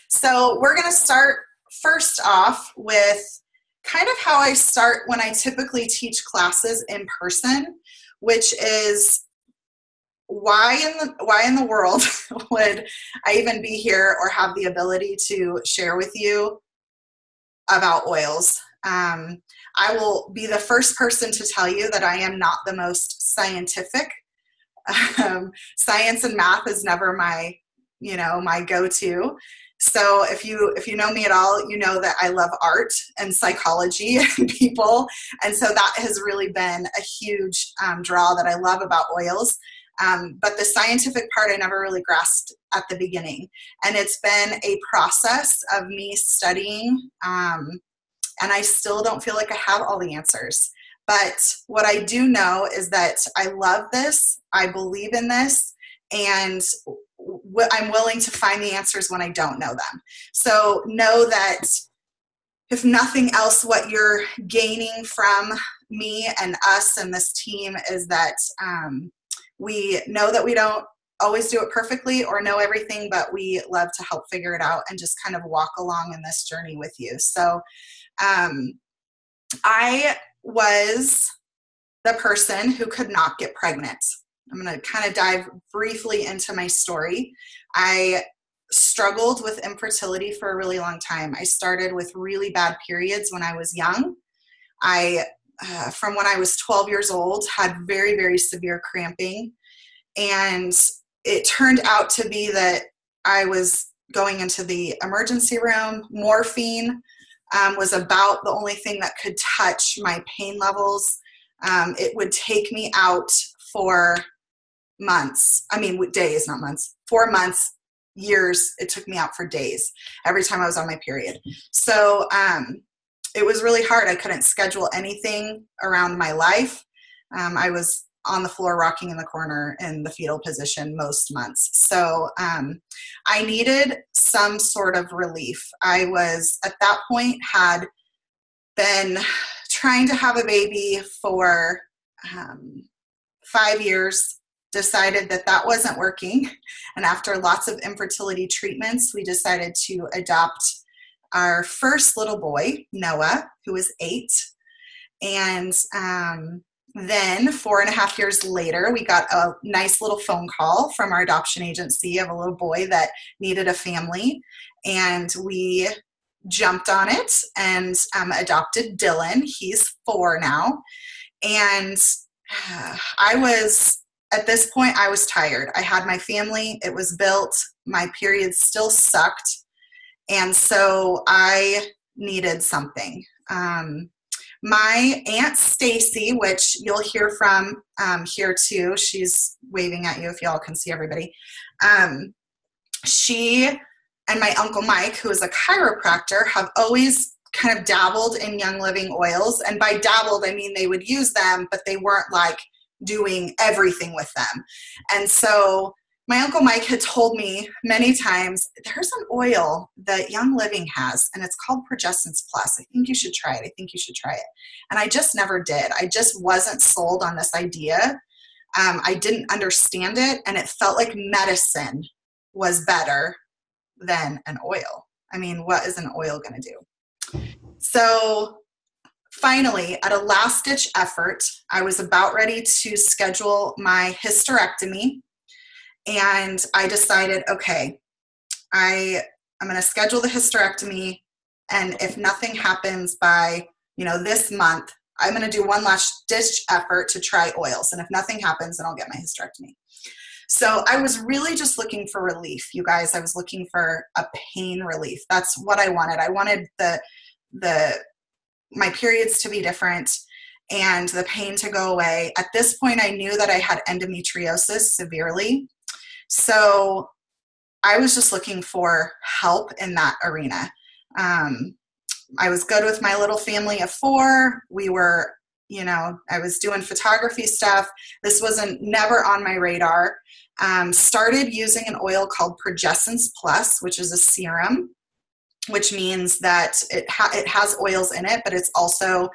So we're going to start first off with kind of how I start when I typically teach classes in person, which is why in the world would I even be here or have the ability to share with you about oils? I will be the first person to tell you that I am not the most scientific. Science and math is never my go-to. So if you know me at all, you know that I love art and psychology and people. And so that has really been a huge draw that I love about oils. But the scientific part I never really grasped at the beginning. And it's been a process of me studying, and I still don't feel like I have all the answers. But what I do know is that I love this, I believe in this, and I'm willing to find the answers when I don't know them. So know that if nothing else, what you're gaining from me and us and this team is that we know that we don't always do it perfectly or know everything, but we love to help figure it out and just kind of walk along in this journey with you. So I was the person who could not get pregnant. I'm going to kind of dive briefly into my story. I struggled with infertility for a really long time. I started with really bad periods when I was young. From when I was 12 years old, had very, very severe cramping. And it turned out to be that I was going into the emergency room. Morphine was about the only thing that could touch my pain levels. It would take me out for months. Days, not months. 4 months, years. It took me out for days every time I was on my period. So it was really hard. I couldn't schedule anything around my life. I was on the floor rocking in the corner in the fetal position most months. So I needed some sort of relief. I was, at that point, had been trying to have a baby for 5 years, decided that wasn't working. And after lots of infertility treatments, we decided to adopt our first little boy, Noah, who was 8. And then 4.5 years later, we got a nice little phone call from our adoption agency of a little boy that needed a family. And we jumped on it and adopted Dylan. He's 4 now. And at this point, I was tired. I had my family. It was built. My period still sucked. And so I needed something. My Aunt Stacy, which you'll hear from here too, she's waving at you if y'all can see everybody. She and my Uncle Mike, who is a chiropractor, have always kind of dabbled in Young Living oils. And by dabbled, I mean they would use them, but they weren't like doing everything with them. And so my Uncle Mike had told me many times, there's an oil that Young Living has, and it's called Progessence Plus. I think you should try it. And I just never did. I just wasn't sold on this idea. I didn't understand it, and it felt like medicine was better than an oil. I mean, what is an oil going to do? So finally, at a last-ditch effort, I was about ready to schedule my hysterectomy. And I decided, okay, I'm going to schedule the hysterectomy. And if nothing happens by, this month, I'm going to do one last ditch effort to try oils. And if nothing happens, then I'll get my hysterectomy. So I was really just looking for relief, you guys. I was looking for a pain relief. That's what I wanted. I wanted my periods to be different and the pain to go away. At this point, I knew that I had endometriosis severely. So I was just looking for help in that arena. I was good with my little family of 4. We were, I was doing photography stuff. This wasn't never on my radar. Started using an oil called Progessence Plus, which is a serum, which means that it has oils in it, but it's also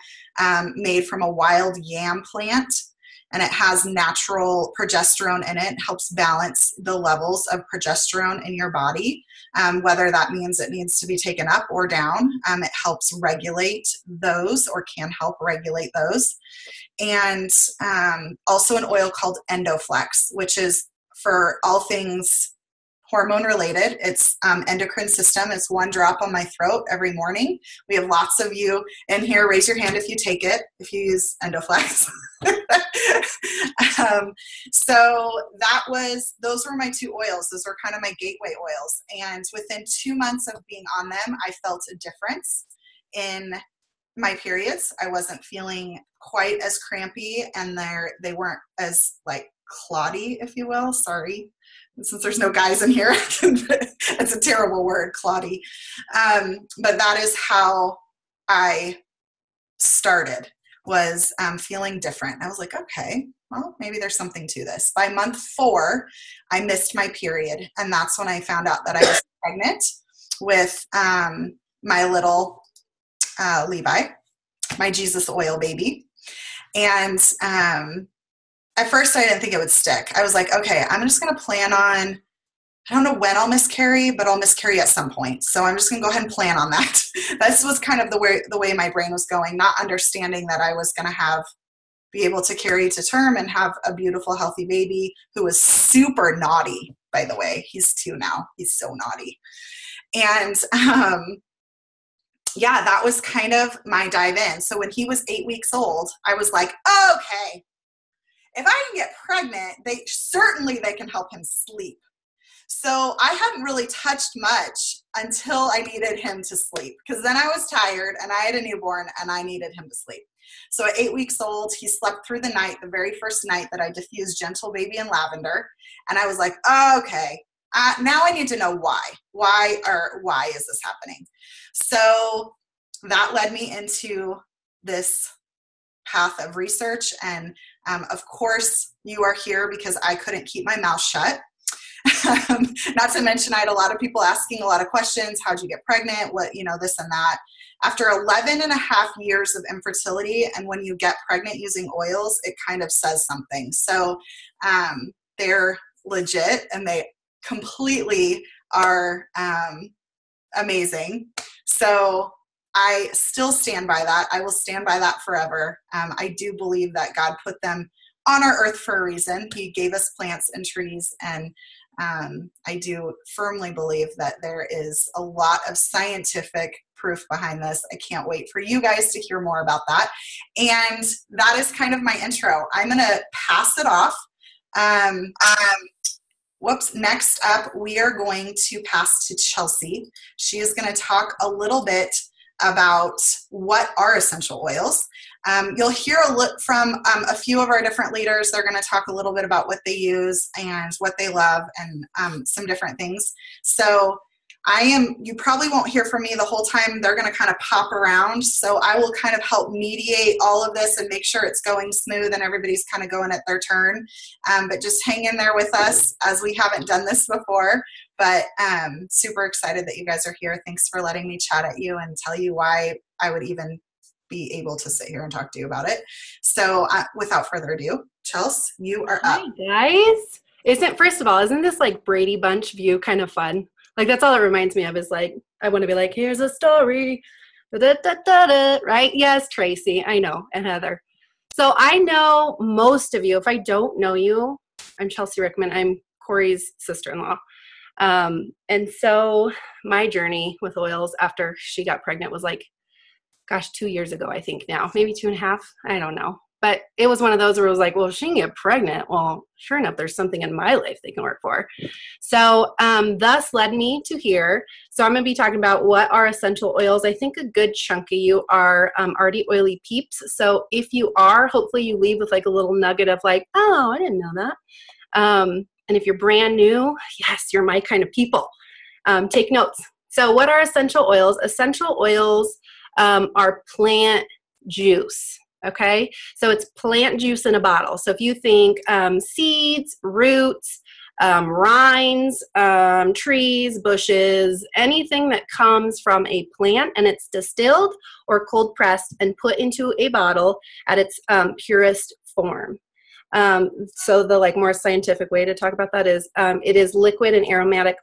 made from a wild yam plant. and it has natural progesterone in it. It helps balance the levels of progesterone in your body, whether that means it needs to be taken up or down. It helps regulate those, or can help regulate those. And also an oil called Endoflex, which is for all things hormone related. It's endocrine system. It's 1 drop on my throat every morning. We have lots of you in here. Raise your hand if you take it, if you use Endoflex. So those were my 2 oils. Those were kind of my gateway oils. And within 2 months of being on them, I felt a difference in my periods. I wasn't feeling quite as crampy, and they weren't as like clotty, if you will. Sorry. Since there's no guys in here, it's a terrible word, clotty. But that is how I started, was feeling different. I was like, okay, well, maybe there's something to this. By month 4, I missed my period. And that's when I found out that I was pregnant with my little Levi, my Jesus oil baby. And at first I didn't think it would stick. I was like, okay, I'm just going to plan on, I don't know when I'll miscarry, but I'll miscarry at some point. So I'm just going to go ahead and plan on that. This was kind of the way my brain was going, not understanding that I was going to be able to carry to term and have a beautiful, healthy baby who was super naughty, by the way. He's 2 now. He's so naughty. And yeah, that was kind of my dive in. So when he was 8 weeks old, I was like, okay, if I can get pregnant, they can help him sleep. So I hadn't really touched much until I needed him to sleep, because then I was tired and I had a newborn and I needed him to sleep. So at 8 weeks old, he slept through the night, the very first night that I diffused Gentle Baby in lavender. And I was like, okay, now I need to know why. Why is this happening? So that led me into this path of research. And of course, you are here because I couldn't keep my mouth shut. Not to mention, I had a lot of people asking a lot of questions. How'd you get pregnant? What, this and that. After 11 and a half years of infertility, and when you get pregnant using oils, it kind of says something. So they're legit, and they completely are amazing. So I still stand by that. I will stand by that forever. I do believe that God put them on our earth for a reason. He gave us plants and trees, and I do firmly believe that there is a lot of scientific proof behind this. I can't wait for you guys to hear more about that. And that is kind of my intro. I'm going to pass it off. Next up, we are going to pass to Chelsea. She is going to talk a little bit about what are essential oils. You'll hear from a few of our different leaders. They're going to talk a little bit about what they use and what they love, and some different things. So you probably won't hear from me the whole time. They're going to kind of pop around. So I will kind of help mediate all of this and make sure it's going smooth and everybody's kind of going at their turn. But just hang in there with us, as we haven't done this before. But super excited that you guys are here. Thanks for letting me chat at you and tell you why I would even be able to sit here and talk to you about it. So without further ado, Chelsea, you are up. Hi, guys. First of all, isn't this like Brady Bunch view kind of fun? Like, that's all it reminds me of, is like, I want to be like, here's a story, right? Yes, Tracy, I know, and Heather. So I know most of you. If I don't know you, I'm Chelsea Rickman. I'm Corey's sister-in-law. And so my journey with oils after she got pregnant was like, 2 years ago, I think now, maybe 2.5. I don't know. But it was one of those where it was like, well, if she can get pregnant, well, sure enough, there's something in my life they can work for. So thus led me to here. So I'm going to be talking about what are essential oils. I think a good chunk of you are already oily peeps. So if you are, hopefully you leave with like a little nugget of like, oh, I didn't know that. And if you're brand new, yes, you're my kind of people. Take notes. So what are essential oils? Essential oils are plant juice. Okay, so it's plant juice in a bottle. So if you think seeds, roots, rinds, trees, bushes, anything that comes from a plant and it's distilled or cold pressed and put into a bottle at its purest form. So the like more scientific way to talk about that is it is liquid and aromatic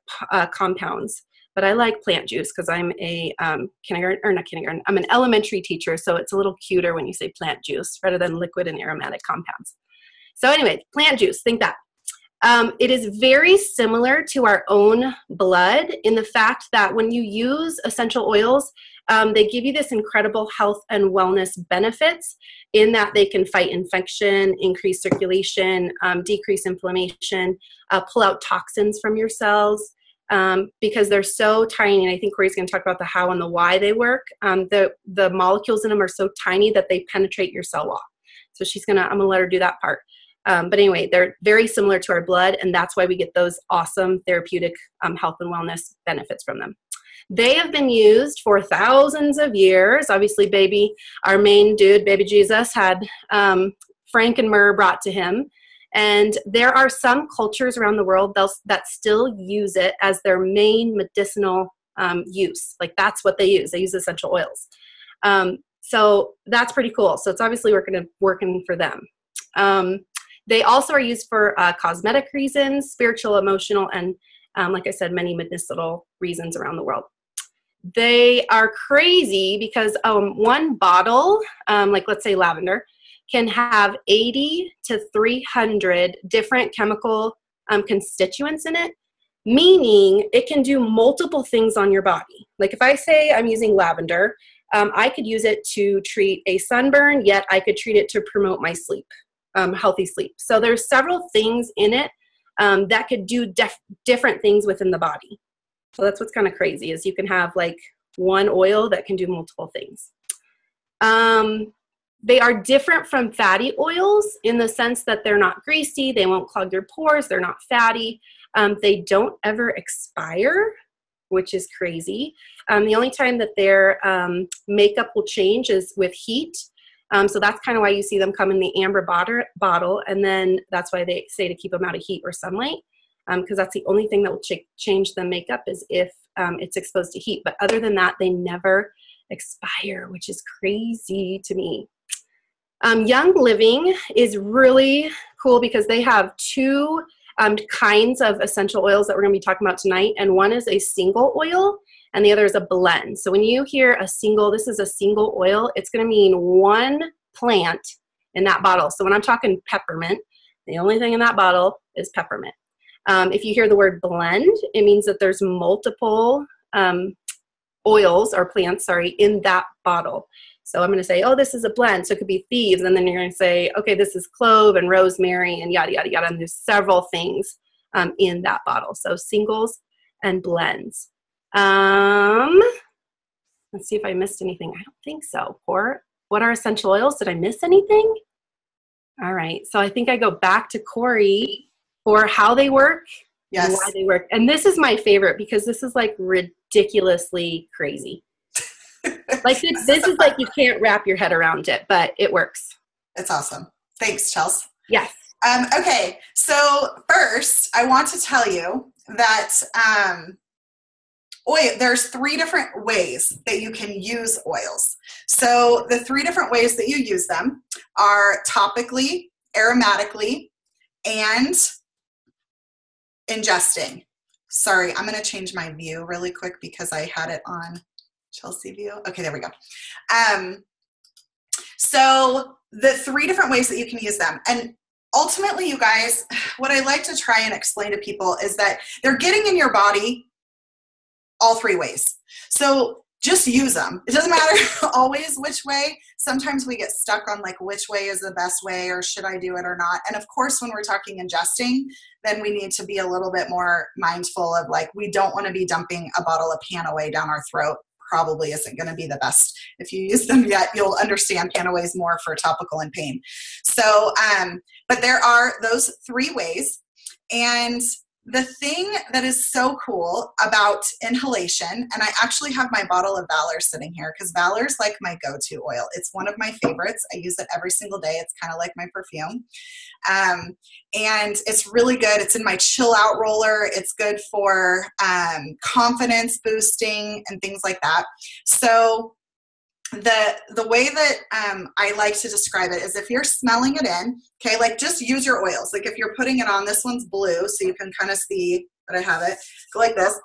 compounds. But I like plant juice because I'm a I'm an elementary teacher, so it's a little cuter when you say plant juice rather than liquid and aromatic compounds. So anyway, plant juice, think that. It is very similar to our own blood in the fact that when you use essential oils, they give you this incredible health and wellness benefits in that they can fight infection, increase circulation, decrease inflammation, pull out toxins from your cells because they're so tiny. And I think Corey's going to talk about the how and the why they work. The molecules in them are so tiny that they penetrate your cell wall. So I'm going to let her do that part. But anyway, they're very similar to our blood, and that's why we get those awesome therapeutic health and wellness benefits from them. They have been used for thousands of years. Obviously, our main dude, baby Jesus, had frank and myrrh brought to him. And there are some cultures around the world that still use it as their main medicinal use. Like that's what they use. They use essential oils. So that's pretty cool. So it's obviously working for them. They also are used for cosmetic reasons, spiritual, emotional, and like I said, many medicinal reasons around the world. They are crazy because one bottle, like let's say lavender, can have 80 to 300 different chemical constituents in it, meaning it can do multiple things on your body. Like if I say I'm using lavender, I could use it to treat a sunburn, yet I could treat it to promote my sleep. Healthy sleep. So there's several things in it that could do different things within the body. So that's what's kind of crazy is you can have like one oil that can do multiple things. They are different from fatty oils in the sense that they're not greasy, they won't clog your pores, they're not fatty. They don't ever expire, which is crazy. The only time that their makeup will change is with heat. So that's kind of why you see them come in the amber bottle, and then that's why they say to keep them out of heat or sunlight, because that's the only thing that will change the makeup is if it's exposed to heat. But other than that, they never expire, which is crazy to me. Young Living is really cool because they have two kinds of essential oils that we're going to be talking about tonight, and one is a single oil, and the other is a blend. So when you hear this is a single oil, it's going to mean one plant in that bottle. So when I'm talking peppermint, the only thing in that bottle is peppermint. If you hear the word blend, it means that there's multiple oils or plants, in that bottle. So I'm going to say, oh, this is a blend. So it could be thieves. And then you're going to say, okay, this is clove and rosemary and yada, yada, yada. And there's several things in that bottle. So singles and blends. Let's see if I missed anything. I don't think so. What are essential oils? Did I miss anything? All right. So I think I go back to Corey for how they work and why they work. And this is my favorite because this is like ridiculously crazy. Like this is like you can't wrap your head around it, but it works. It's awesome. Thanks, Chelsea. Yes. Okay. So first, I want to tell you that there's 3 different ways that you can use oils. So the 3 different ways that you use them are topically, aromatically, and ingesting. Sorry, I'm going to change my view really quick because I had it on Chelsea view. Okay, there we go. So the 3 different ways that you can use them. And ultimately, you guys, what I like to try and explain to people is that they're getting in your body all 3 ways. So just use them. It doesn't matter always which way. Sometimes we get stuck on like which way is the best way or should I do it or not. And of course, when we're talking ingesting, then we need to be a little bit more mindful of like, we don't want to be dumping a bottle of Panaway down our throat. Probably isn't going to be the best. If you use them yet, you'll understand Panaway's more for topical and pain. So, but there are those 3 ways. And the thing that is so cool about inhalation, and I actually have my bottle of Valor sitting here because Valor is like my go-to oil. It's one of my favorites. I use it every single day. It's kind of like my perfume. And it's really good. It's in my chill out roller. It's good for confidence boosting and things like that. So the way that I like to describe it is if you're smelling it in, okay, like just use your oils. Like if you're putting it on, this one's blue, so you can kind of see that I have it. Go like this.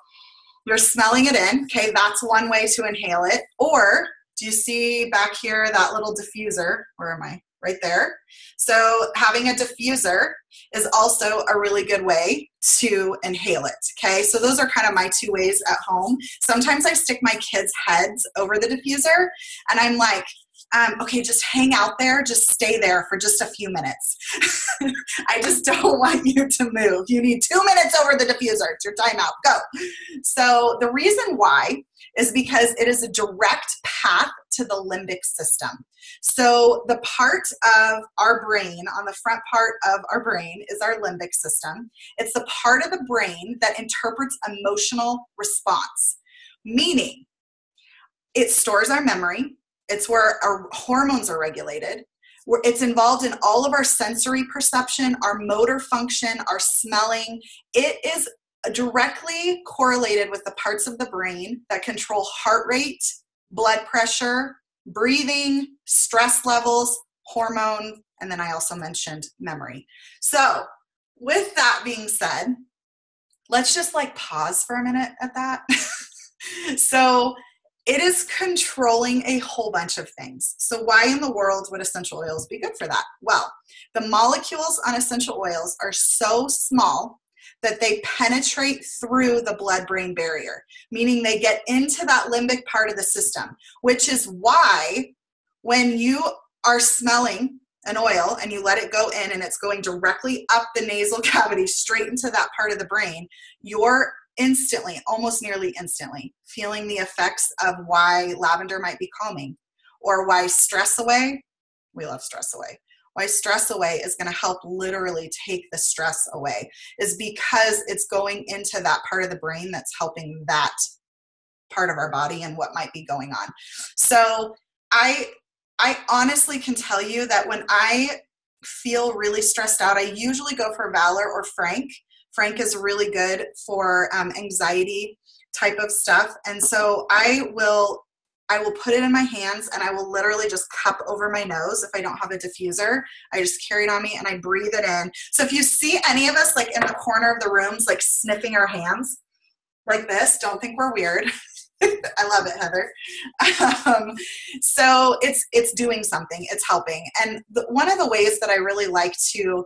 You're smelling it in, okay, that's one way to inhale it. Or do you see back here that little diffuser? Where am I? Right there. So having a diffuser is also a really good way to inhale it, okay? So those are kind of my two ways at home. Sometimes I stick my kids' heads over the diffuser, and I'm like, okay, just hang out there, just stay there for just a few minutes. I just don't want you to move. You need 2 minutes over the diffuser. It's your timeout. Go. So the reason why is because it is a direct path to the limbic system. So the part of our brain, on the front part of our brain, is our limbic system. It's the part of the brain that interprets emotional response, meaning it stores our memory. It's where our hormones are regulated. It's involved in all of our sensory perception, our motor function, our smelling. It is directly correlated with the parts of the brain that control heart rate, blood pressure, breathing, stress levels, hormone, and then I also mentioned memory. So with that being said, let's just like pause for a minute at that. So it is controlling a whole bunch of things. So why in the world would essential oils be good for that? Well, the molecules on essential oils are so small that they penetrate through the blood-brain barrier, meaning they get into that limbic part of the system, which is why when you are smelling an oil and you let it go in and it's going directly up the nasal cavity straight into that part of the brain, you're instantly, almost nearly instantly, feeling the effects of why lavender might be calming, or why stress away, we love stress away, why stress away is going to help literally take the stress away, is because it's going into that part of the brain that's helping that part of our body and what might be going on. So I honestly can tell you that when I feel really stressed out, I usually go for Valor or Frank. Frank is really good for anxiety type of stuff. And so I will put it in my hands and I will literally just cup over my nose. If I don't have a diffuser, I just carry it on me and I breathe it in. So if you see any of us like in the corner of the rooms, like sniffing our hands like this, don't think we're weird. I love it, Heather. So it's doing something. It's helping. And one of the ways that I really like to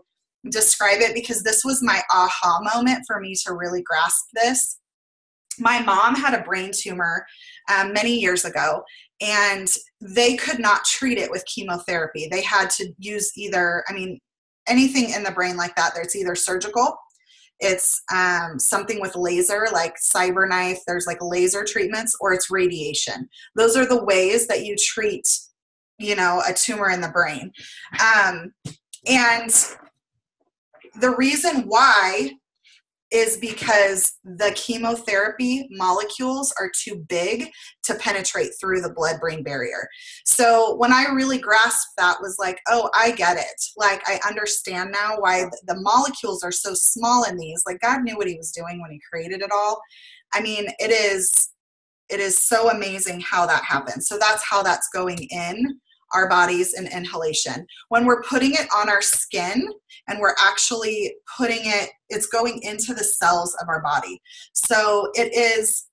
describe it, because this was my aha moment for me to really grasp this. My mom had a brain tumor many years ago, and they could not treat it with chemotherapy. They had to use either, anything in the brain like that, it's either surgical, it's something with laser, like CyberKnife, there's like laser treatments, or it's radiation. Those are the ways that you treat, a tumor in the brain. And the reason why is because the chemotherapy molecules are too big to penetrate through the blood-brain barrier. So when I really grasped that, was like, oh, I get it. Like, I understand now why the molecules are so small in these. Like, God knew what he was doing when he created it all. It is so amazing how that happens. So that's how that's going in our bodies in inhalation. When we're putting it on our skin and we're actually it's going into the cells of our body. So it is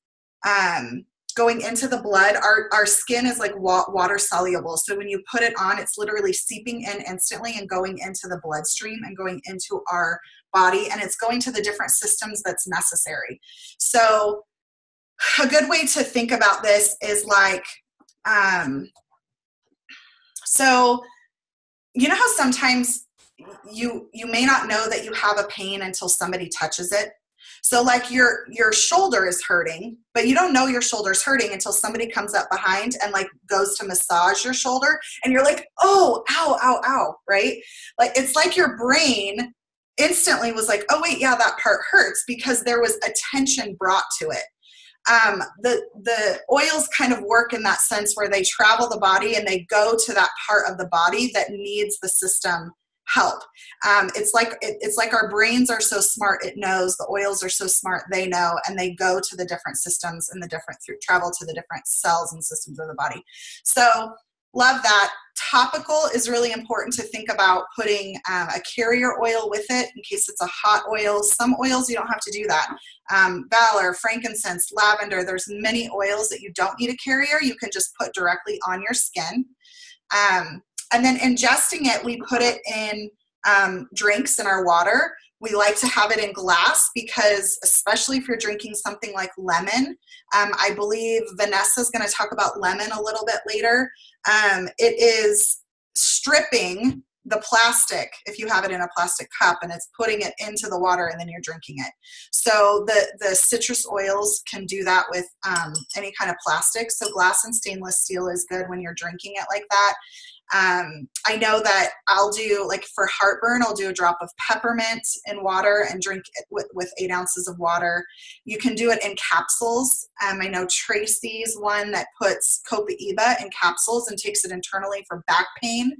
going into the blood. Our skin is like water soluble. So when you put it on, it's literally seeping in instantly and going into the bloodstream and going into our body, and it's going to the different systems that's necessary. So a good way to think about this is like, so you know how sometimes you may not know that you have a pain until somebody touches it? So like your shoulder is hurting, but you don't know your shoulder's hurting until somebody comes up behind and like goes to massage your shoulder, and you're like, oh, ow, ow, ow, right? Like, it's like your brain instantly was like, oh wait, yeah, that part hurts, because there was attention brought to it. The oils kind of work in that sense where they travel the body and they go to that part of the body that needs the system help. It's like our brains are so smart, it knows. The oils are so smart, they know, and they go to the different systems and travel to the different cells and systems of the body. So love that. Topical is really important to think about putting a carrier oil with it in case it's a hot oil. Some oils you don't have to do that. Valor, frankincense, lavender, there's many oils that you don't need a carrier. You can just put directly on your skin. And then ingesting it, we put it in drinks in our water. We like to have it in glass because, especially if you're drinking something like lemon, I believe Vanessa's going to talk about lemon a little bit later. It is stripping the plastic if you have it in a plastic cup, and it's putting it into the water and then you're drinking it. So the citrus oils can do that with any kind of plastic. So glass and stainless steel is good when you're drinking it like that. I know that I'll do, like for heartburn, I'll do a drop of peppermint in water and drink it with 8 ounces of water. You can do it in capsules. I know Tracy's one that puts Copaiba in capsules and takes it internally for back pain.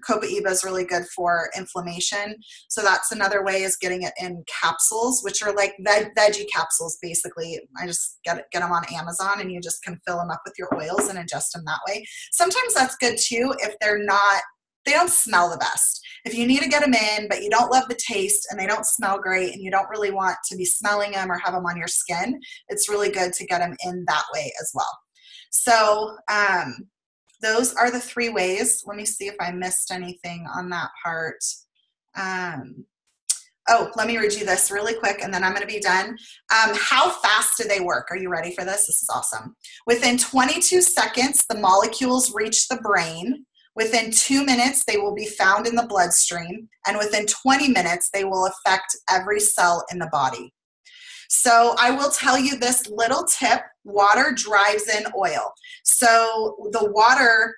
Copaiba is really good for inflammation. So that's another way, is getting it in capsules, which are like veggie capsules, basically. I just get them on Amazon, and you just can fill them up with your oils and ingest them that way. Sometimes that's good too if they don't smell the best. If you need to get them in, but you don't love the taste and they don't smell great and you don't really want to be smelling them or have them on your skin, it's really good to get them in that way as well. So those are the 3 ways. Let me see if I missed anything on that part. Let me read you this really quick, and then I'm going to be done. How fast do they work? Are you ready for this? This is awesome. Within 22 seconds, the molecules reach the brain. Within 2 minutes, they will be found in the bloodstream. And within 20 minutes, they will affect every cell in the body. So I will tell you this little tip: water drives in oil. So the water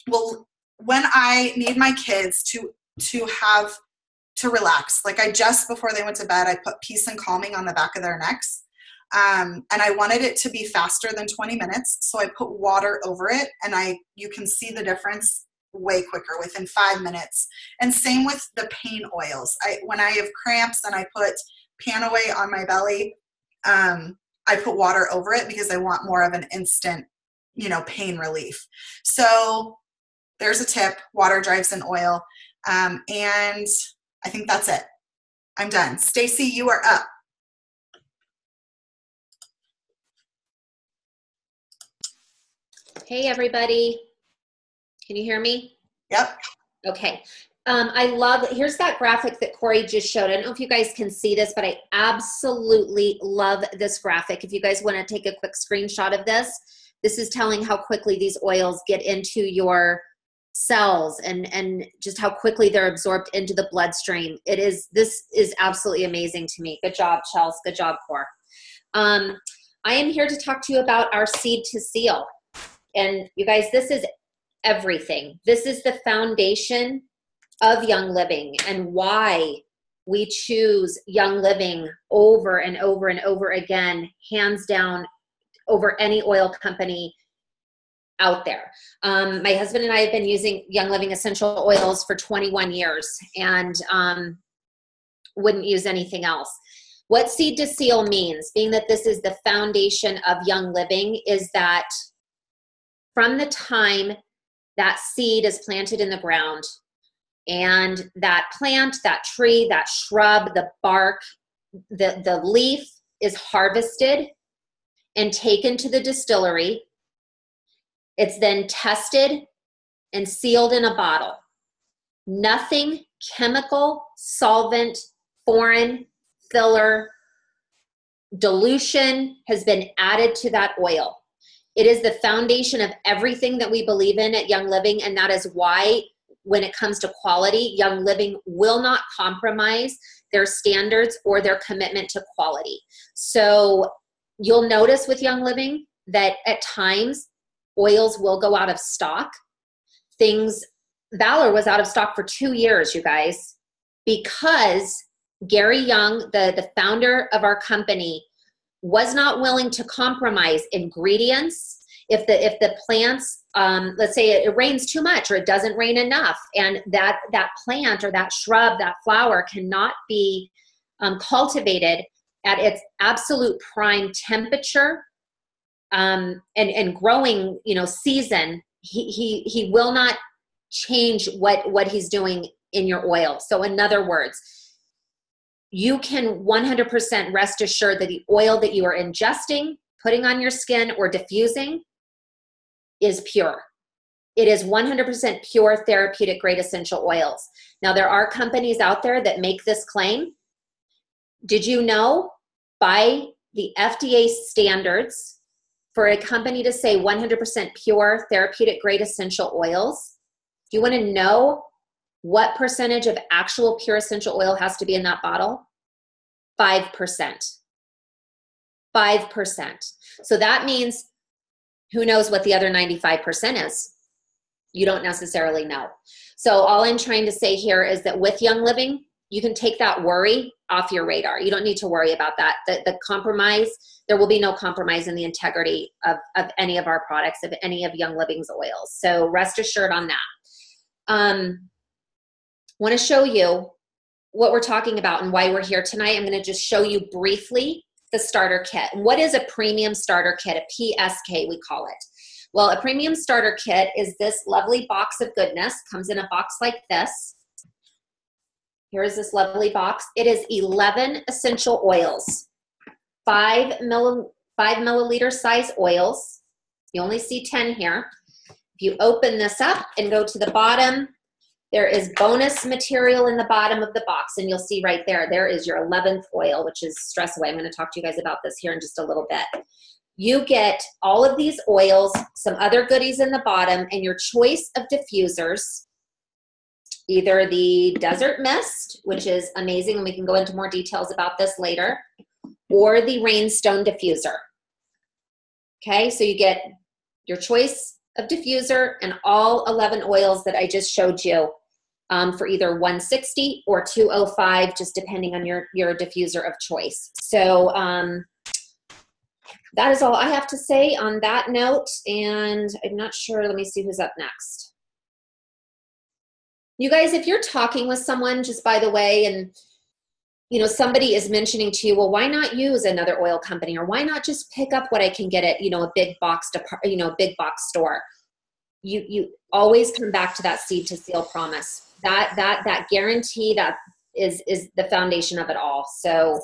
will, when I need my kids to relax, like just before they went to bed, I put Peace and Calming on the back of their necks. And I wanted it to be faster than 20 minutes. So I put water over it, and you can see the difference way quicker within 5 minutes. And same with the pain oils. When I have cramps and I put Panaway on my belly, I put water over it because I want more of an instant, pain relief. So there's a tip: water drives in oil. And I think that's it. I'm done. Stacy, you are up. Hey, everybody. Can you hear me? Yep. Okay. I love, here's that graphic that Corey just showed. I don't know if you guys can see this, but I absolutely love this graphic. If you guys want to take a quick screenshot of this, this is telling how quickly these oils get into your cells and just how quickly they're absorbed into the bloodstream. This is absolutely amazing to me. Good job, Chelsea. Good job, Cor. I am here to talk to you about our seed to seal. And you guys, this is everything. This is the foundation of Young Living, and why we choose Young Living over and over and over again, hands down, over any oil company out there. My husband and I have been using Young Living essential oils for 21 years and wouldn't use anything else. What seed to seal means, being that this is the foundation of Young Living, is that from the time that seed is planted in the ground, and that plant, that tree, that shrub, the bark, the leaf is harvested and taken to the distillery. It's then tested and sealed in a bottle. Nothing chemical, solvent, foreign, filler, dilution has been added to that oil. It is the foundation of everything that we believe in at Young Living, and that is why when it comes to quality, Young Living will not compromise their standards or their commitment to quality. So you'll notice with Young Living that at times oils will go out of stock. Valor was out of stock for 2 years, you guys, because Gary Young, the founder of our company, was not willing to compromise ingredients. If the plants let's say it rains too much or it doesn't rain enough, and that plant or that shrub, that flower cannot be cultivated at its absolute prime temperature and growing, season, he will not change what he's doing in your oil. So in other words, you can 100% rest assured that the oil that you are ingesting, putting on your skin, or diffusing is pure. It is 100% pure therapeutic grade essential oils. Now, there are companies out there that make this claim. Did you know by the FDA standards, for a company to say 100% pure therapeutic grade essential oils, do you want to know what percentage of actual pure essential oil has to be in that bottle? 5%. 5%. So that means who knows what the other 95% is? You don't necessarily know. So all I'm trying to say here is that with Young Living, you can take that worry off your radar. You don't need to worry about that. The compromise, there will be no compromise in the integrity of any of our products, of any of Young Living's oils. So rest assured on that. Want to show you what we're talking about and why we're here tonight. I'm going to just show you briefly the starter kit. And what is a premium starter kit? A PSK, we call it. Well, a premium starter kit is this lovely box of goodness. Comes in a box like this. Here is this lovely box. It is 11 essential oils, 5 milliliter size oils. You only see 10 here. If you open this up and go to the bottom, there is bonus material in the bottom of the box, and you'll see right there, there is your 11th oil, which is Stress Away. I'm going to talk to you guys about this here in just a little bit. You get all of these oils, some other goodies in the bottom, and your choice of diffusers, either the Desert Mist, which is amazing, and we can go into more details about this later, or the Rainstone diffuser. Okay, so you get your choice of diffuser and all 11 oils that I just showed you for either 160 or 205, just depending on your diffuser of choice. So that is all I have to say on that note, and I'm not sure. Let me see who's up next. You guys, if you're talking with someone, just by the way, and somebody is mentioning to you, well, why not use another oil company, or why not just pick up what I can get at, a big box, big box store? You always come back to that seed to seal promise. That guarantee, that is the foundation of it all. So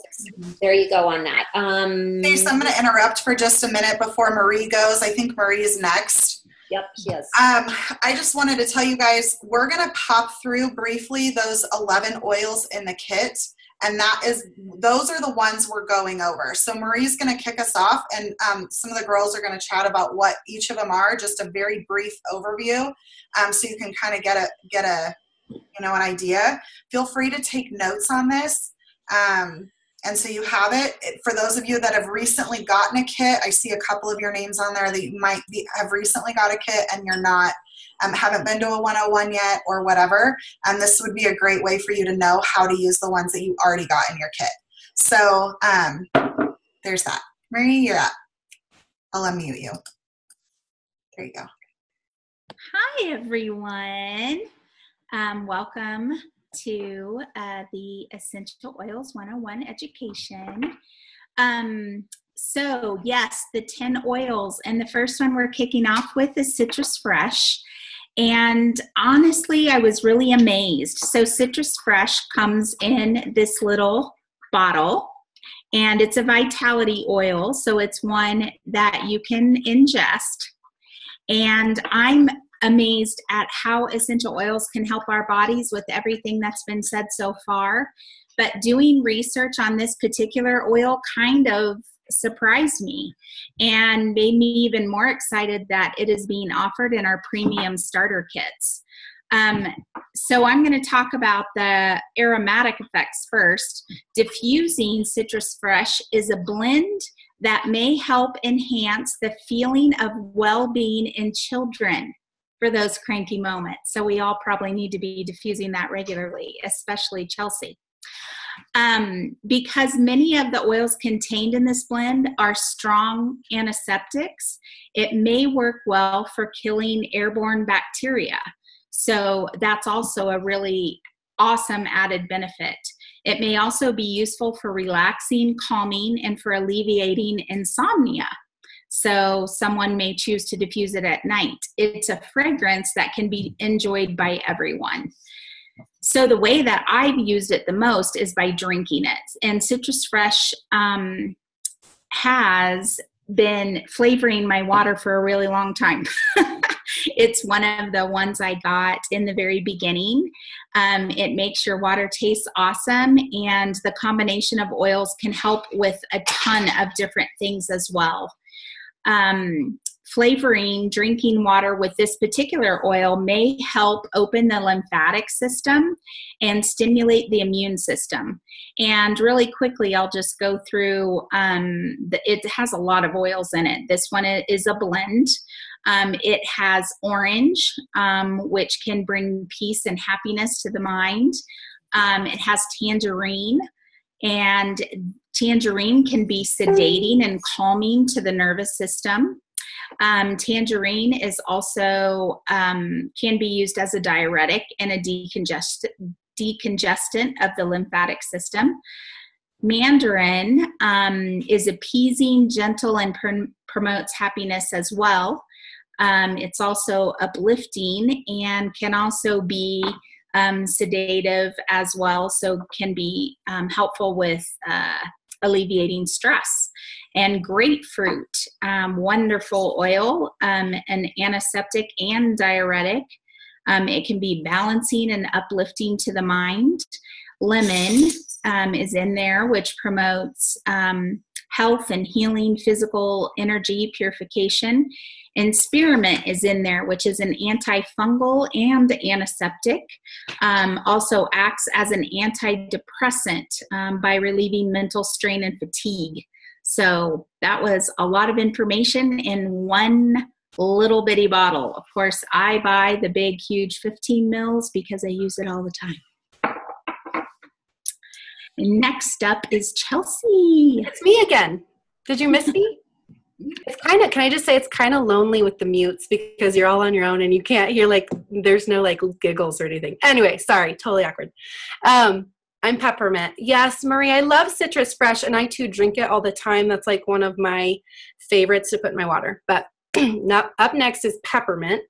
there you go on that. Okay, so I'm going to interrupt for just a minute before Marie goes. I think Marie is next. Yep, she is. I just wanted to tell you guys, we're going to pop through briefly those 11 oils in the kit. And those are the ones we're going over. So Marie's going to kick us off, and some of the girls are going to chat about what each of them are, just a very brief overview, so you can kind of get an idea. Feel free to take notes on this, and so you have it. For those of you that have recently gotten a kit, I see a couple of your names on there that you might have recently got a kit and you're not. Haven't been to a 101 yet or whatever, this would be a great way for you to know how to use the ones that you already got in your kit. So there's that. Marie, you're up. I'll unmute you. There you go. Hi, everyone. Welcome to the Essential Oils 101 education. So yes, the 10 oils, and the first one we're kicking off with is Citrus Fresh. And honestly, I was really amazed. So Citrus Fresh comes in this little bottle, and it's a vitality oil. So it's one that you can ingest. And I'm amazed at how essential oils can help our bodies with everything that's been said so far. But doing research on this particular oil kind of surprised me and made me even more excited that it is being offered in our premium starter kits. So I'm going to talk about the aromatic effects first. Diffusing Citrus Fresh is a blend that may help enhance the feeling of well-being in children for those cranky moments. So we all probably need to be diffusing that regularly, especially Chelsea. Because many of the oils contained in this blend are strong antiseptics, it may work well for killing airborne bacteria. So that's also a really awesome added benefit. It may also be useful for relaxing, calming, and for alleviating insomnia. So someone may choose to diffuse it at night. It's a fragrance that can be enjoyed by everyone. So the way that I've used it the most is by drinking it. And Citrus Fresh has been flavoring my water for a really long time. It's one of the ones I got in the very beginning. It makes your water taste awesome, and the combination of oils can help with a ton of different things as well. Flavoring drinking water with this particular oil may help open the lymphatic system and stimulate the immune system. And really quickly, I'll just go through, it has a lot of oils in it. This one is a blend. It has orange, which can bring peace and happiness to the mind. It has tangerine, and tangerine can be sedating and calming to the nervous system. Tangerine is also can be used as a diuretic and a decongestant of the lymphatic system. Mandarin is appeasing, gentle, and promotes happiness as well. It's also uplifting and can also be sedative as well, so can be helpful with alleviating stress. And grapefruit, wonderful oil, an antiseptic and diuretic. It can be balancing and uplifting to the mind. Lemon is in there, which promotes health and healing, physical energy, purification. And spearmint is in there, which is an antifungal and antiseptic. Also acts as an antidepressant by relieving mental strain and fatigue. So that was a lot of information in one little bitty bottle. Of course, I buy the big, huge 15 mils because I use it all the time. And next up is Chelsea. It's me again. Did you miss me? It's kind of, can I just say it's kind of lonely with the mutes because you're all on your own and you can't hear, like, there's no like giggles or anything. Anyway, sorry, totally awkward. I'm Peppermint. Yes, Marie, I love Citrus Fresh, and I too drink it all the time. That's like one of my favorites to put in my water. But up next is Peppermint.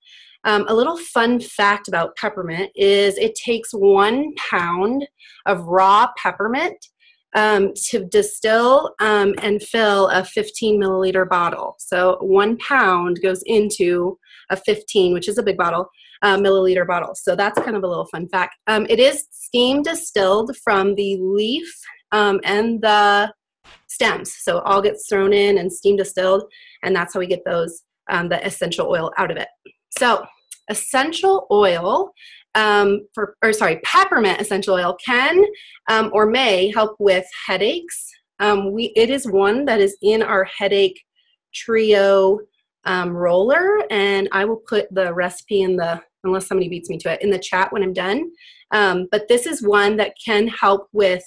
A little fun fact about peppermint is it takes 1 pound of raw peppermint to distill and fill a 15 milliliter bottle. So 1 pound goes into a 15, which is a big bottle, milliliter bottle. So that's kind of a little fun fact. It is steam distilled from the leaf and the stems. So it all gets thrown in and steam distilled, and that's how we get those, the essential oil out of it. So essential oil, peppermint essential oil can or may help with headaches. It is one that is in our headache trio roller, and I will put the recipe in unless somebody beats me to it, in the chat when I'm done. But this is one that can help with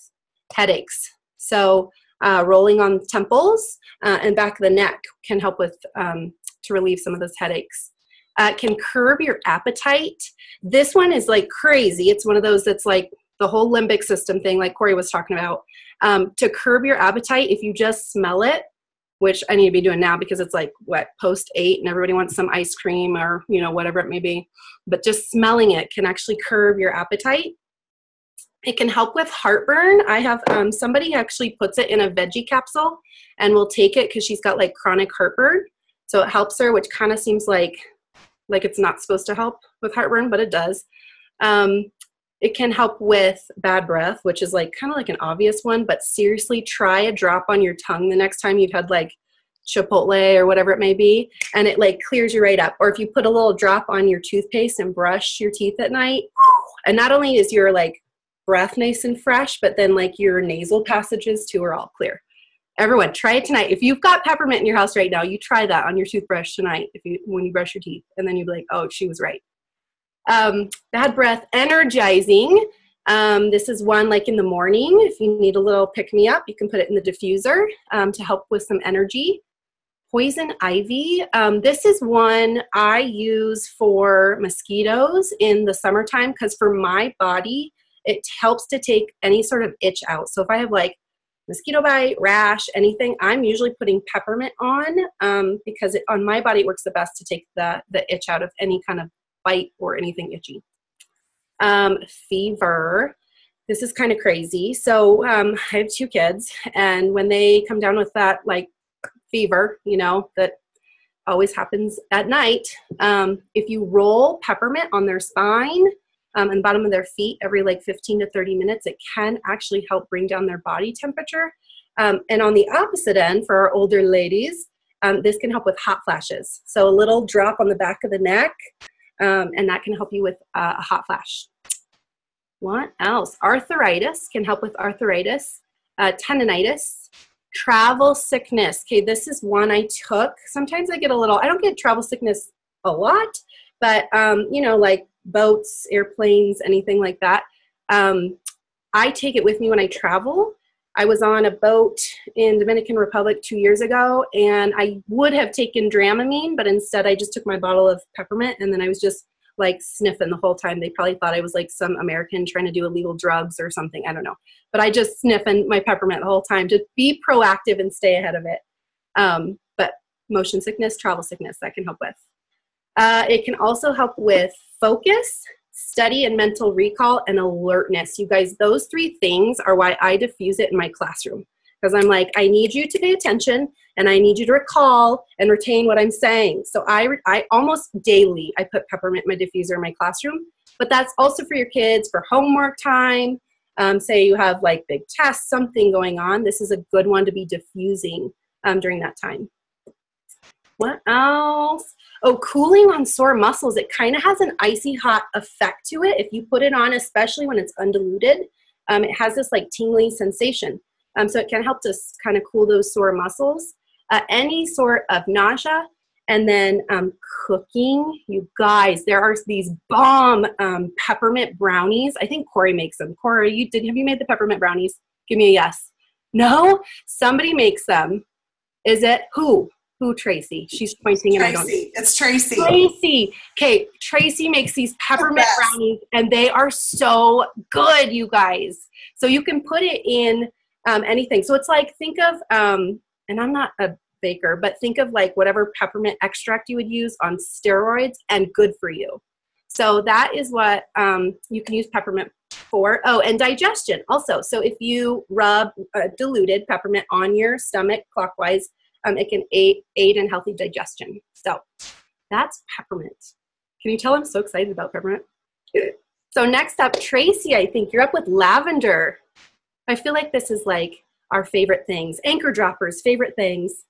headaches. So rolling on the temples and back of the neck can help with to relieve some of those headaches. Can curb your appetite. This one is like crazy. It's one of those that's like the whole limbic system thing, like Corey was talking about. To curb your appetite, if you just smell it, which I need to be doing now because it's like, post 8 and everybody wants some ice cream or, whatever it may be. But just smelling it can actually curb your appetite. It can help with heartburn. I have somebody actually puts it in a veggie capsule and will take it because she's got like chronic heartburn. So it helps her, which kind of seems like it's not supposed to help with heartburn, but it does. It can help with bad breath, which is like kind of like an obvious one, but seriously try a drop on your tongue the next time you've had like Chipotle or whatever it may be, and it like clears you right up. Or if you put a little drop on your toothpaste and brush your teeth at night, and not only is your like breath nice and fresh, but then like your nasal passages too are all clear. Everyone, try it tonight. If you've got peppermint in your house right now, you try that on your toothbrush tonight when you brush your teeth, and then you'll be like, oh, she was right. Bad breath, energizing. This is one like in the morning. If you need a little pick-me-up, you can put it in the diffuser to help with some energy. Poison ivy. This is one I use for mosquitoes in the summertime because for my body, it helps to take any sort of itch out. So if I have like mosquito bite, rash, anything, I'm usually putting peppermint on because on my body it works the best to take the itch out of any kind of bite or anything itchy. Fever. This is kind of crazy. So I have 2 kids, and when they come down with that like fever, you know, that always happens at night, if you roll peppermint on their spine and the bottom of their feet every like 15 to 30 minutes, it can actually help bring down their body temperature. And on the opposite end, for our older ladies, this can help with hot flashes. So a little drop on the back of the neck, and that can help you with a hot flash. What else? Arthritis can help with arthritis, tendonitis, travel sickness. Okay, this is one I took. Sometimes I don't get travel sickness a lot, but you know, like boats, airplanes, anything like that. I take it with me when I travel. I was on a boat in Dominican Republic 2 years ago, and I would have taken Dramamine, but instead I just took my bottle of peppermint, and then I was just like sniffing the whole time. They probably thought I was like some American trying to do illegal drugs or something. I don't know. But I just sniffing my peppermint the whole time to be proactive and stay ahead of it. But motion sickness, travel sickness, that can help with. It can also help with focus, study and mental recall, and alertness. You guys, those 3 things are why I diffuse it in my classroom. Because I'm like, I need you to pay attention, and I need you to recall and retain what I'm saying. So I almost daily, I put peppermint in my diffuser in my classroom. But that's also for your kids for homework time. Say you have like big tests, something going on. This is a good one to be diffusing during that time. What else? Oh, cooling on sore muscles. It kind of has an icy hot effect to it. If you put it on, especially when it's undiluted, it has this like tingling sensation. So it can help to kind of cool those sore muscles. Any sort of nausea. And then cooking. You guys, there are these bomb peppermint brownies. I think Corey makes them. Corey, have you made the peppermint brownies? Give me a yes. No? Somebody makes them. Is it who? Who, Tracy? She's pointing, and I don't know. It's Tracy. Tracy. Okay, Tracy makes these peppermint brownies, and they are so good, you guys. So you can put it in anything. So it's like, think of, and I'm not a baker, but think of like whatever peppermint extract you would use on steroids and good for you. So that is what you can use peppermint for. Oh, and digestion also. So if you rub diluted peppermint on your stomach clockwise, it can aid in healthy digestion. So that's peppermint. Can you tell I'm so excited about peppermint? So next up, Tracy, I think you're up with lavender. I feel like this is like our favorite things. Anchor droppers, favorite things.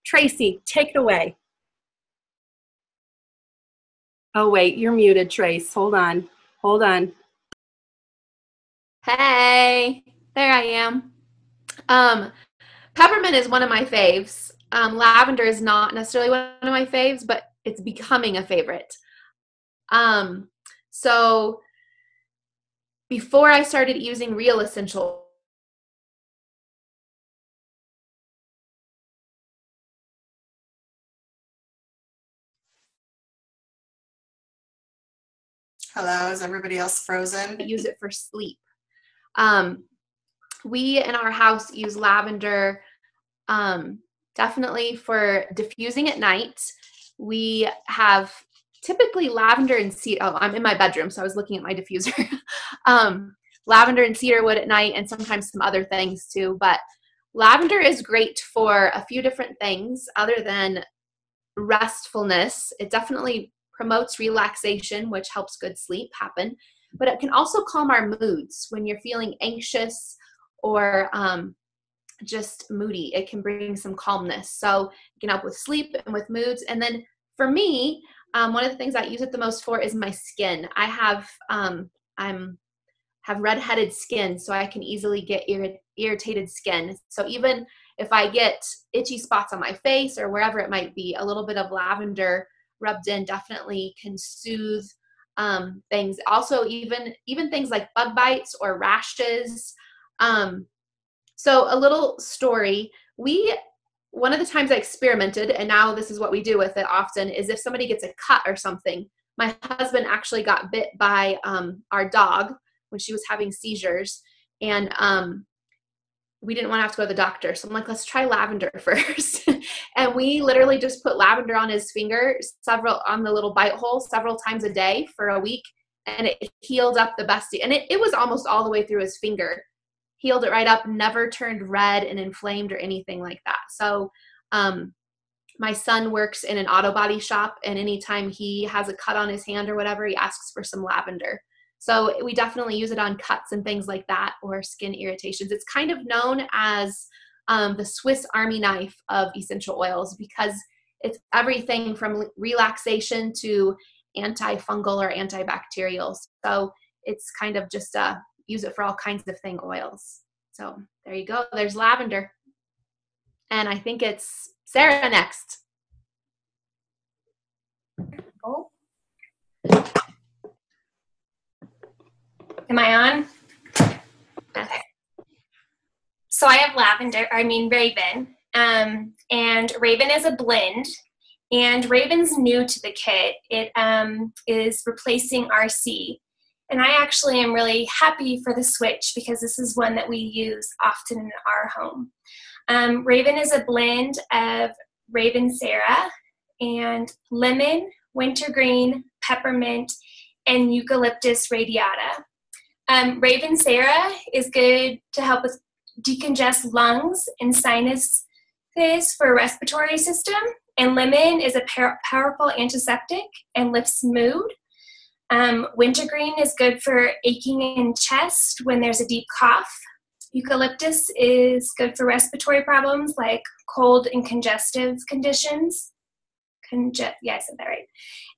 Tracy, take it away. Oh, wait, you're muted, Trace. Hold on. Hold on. Hey, there I am. Peppermint is one of my faves. Lavender is not necessarily one of my faves, but it's becoming a favorite. So before I started using real essential Hello, is everybody else frozen? I use it for sleep. We in our house use lavender definitely for diffusing at night. We have typically lavender and cedar. Oh, I'm in my bedroom, so I was looking at my diffuser. Lavender and cedarwood at night, and sometimes some other things too. But lavender is great for a few different things other than restfulness. It definitely promotes relaxation, which helps good sleep happen. But it can also calm our moods when you're feeling anxious or just moody. It can bring some calmness. So it can help with sleep and with moods. And then for me, one of the things I use it the most for is my skin. I have have redheaded skin, so I can easily get irritated skin. So even if I get itchy spots on my face or wherever it might be, a little bit of lavender rubbed in definitely can soothe things. Also, even things like bug bites or rashes. So a little story. One of the times I experimented, and now this is what we do with it often, is if somebody gets a cut or something. My husband actually got bit by our dog when she was having seizures, and we didn't want to have to go to the doctor. So I'm like, let's try lavender first. And we literally just put lavender on his finger, on the little bite hole, several times a day for a week, and it healed up the best. And it was almost all the way through his finger. Healed it right up, never turned red and inflamed or anything like that. So my son works in an auto body shop, and anytime he has a cut on his hand or whatever, he asks for some lavender. So we definitely use it on cuts and things like that, or skin irritations. It's kind of known as the Swiss Army knife of essential oils, because it's everything from relaxation to antifungal or antibacterial. So it's kind of just use it for all kinds of oils. So there you go. There's lavender. And I think it's Sarah next. Oh. Am I on? Okay. So I have Raven. And Raven is a blend. And Raven's new to the kit. It is replacing RC. And I actually am really happy for the switch, because this is one that we use often in our home. Raven is a blend of Raven Sarah and lemon, wintergreen, peppermint, and eucalyptus radiata. Raven Sarah is good to help with decongest lungs and sinuses for respiratory system. And lemon is a powerful antiseptic and lifts mood. Wintergreen is good for aching in chest when there's a deep cough. Eucalyptus is good for respiratory problems like cold and congestive conditions. Yeah, I said that right.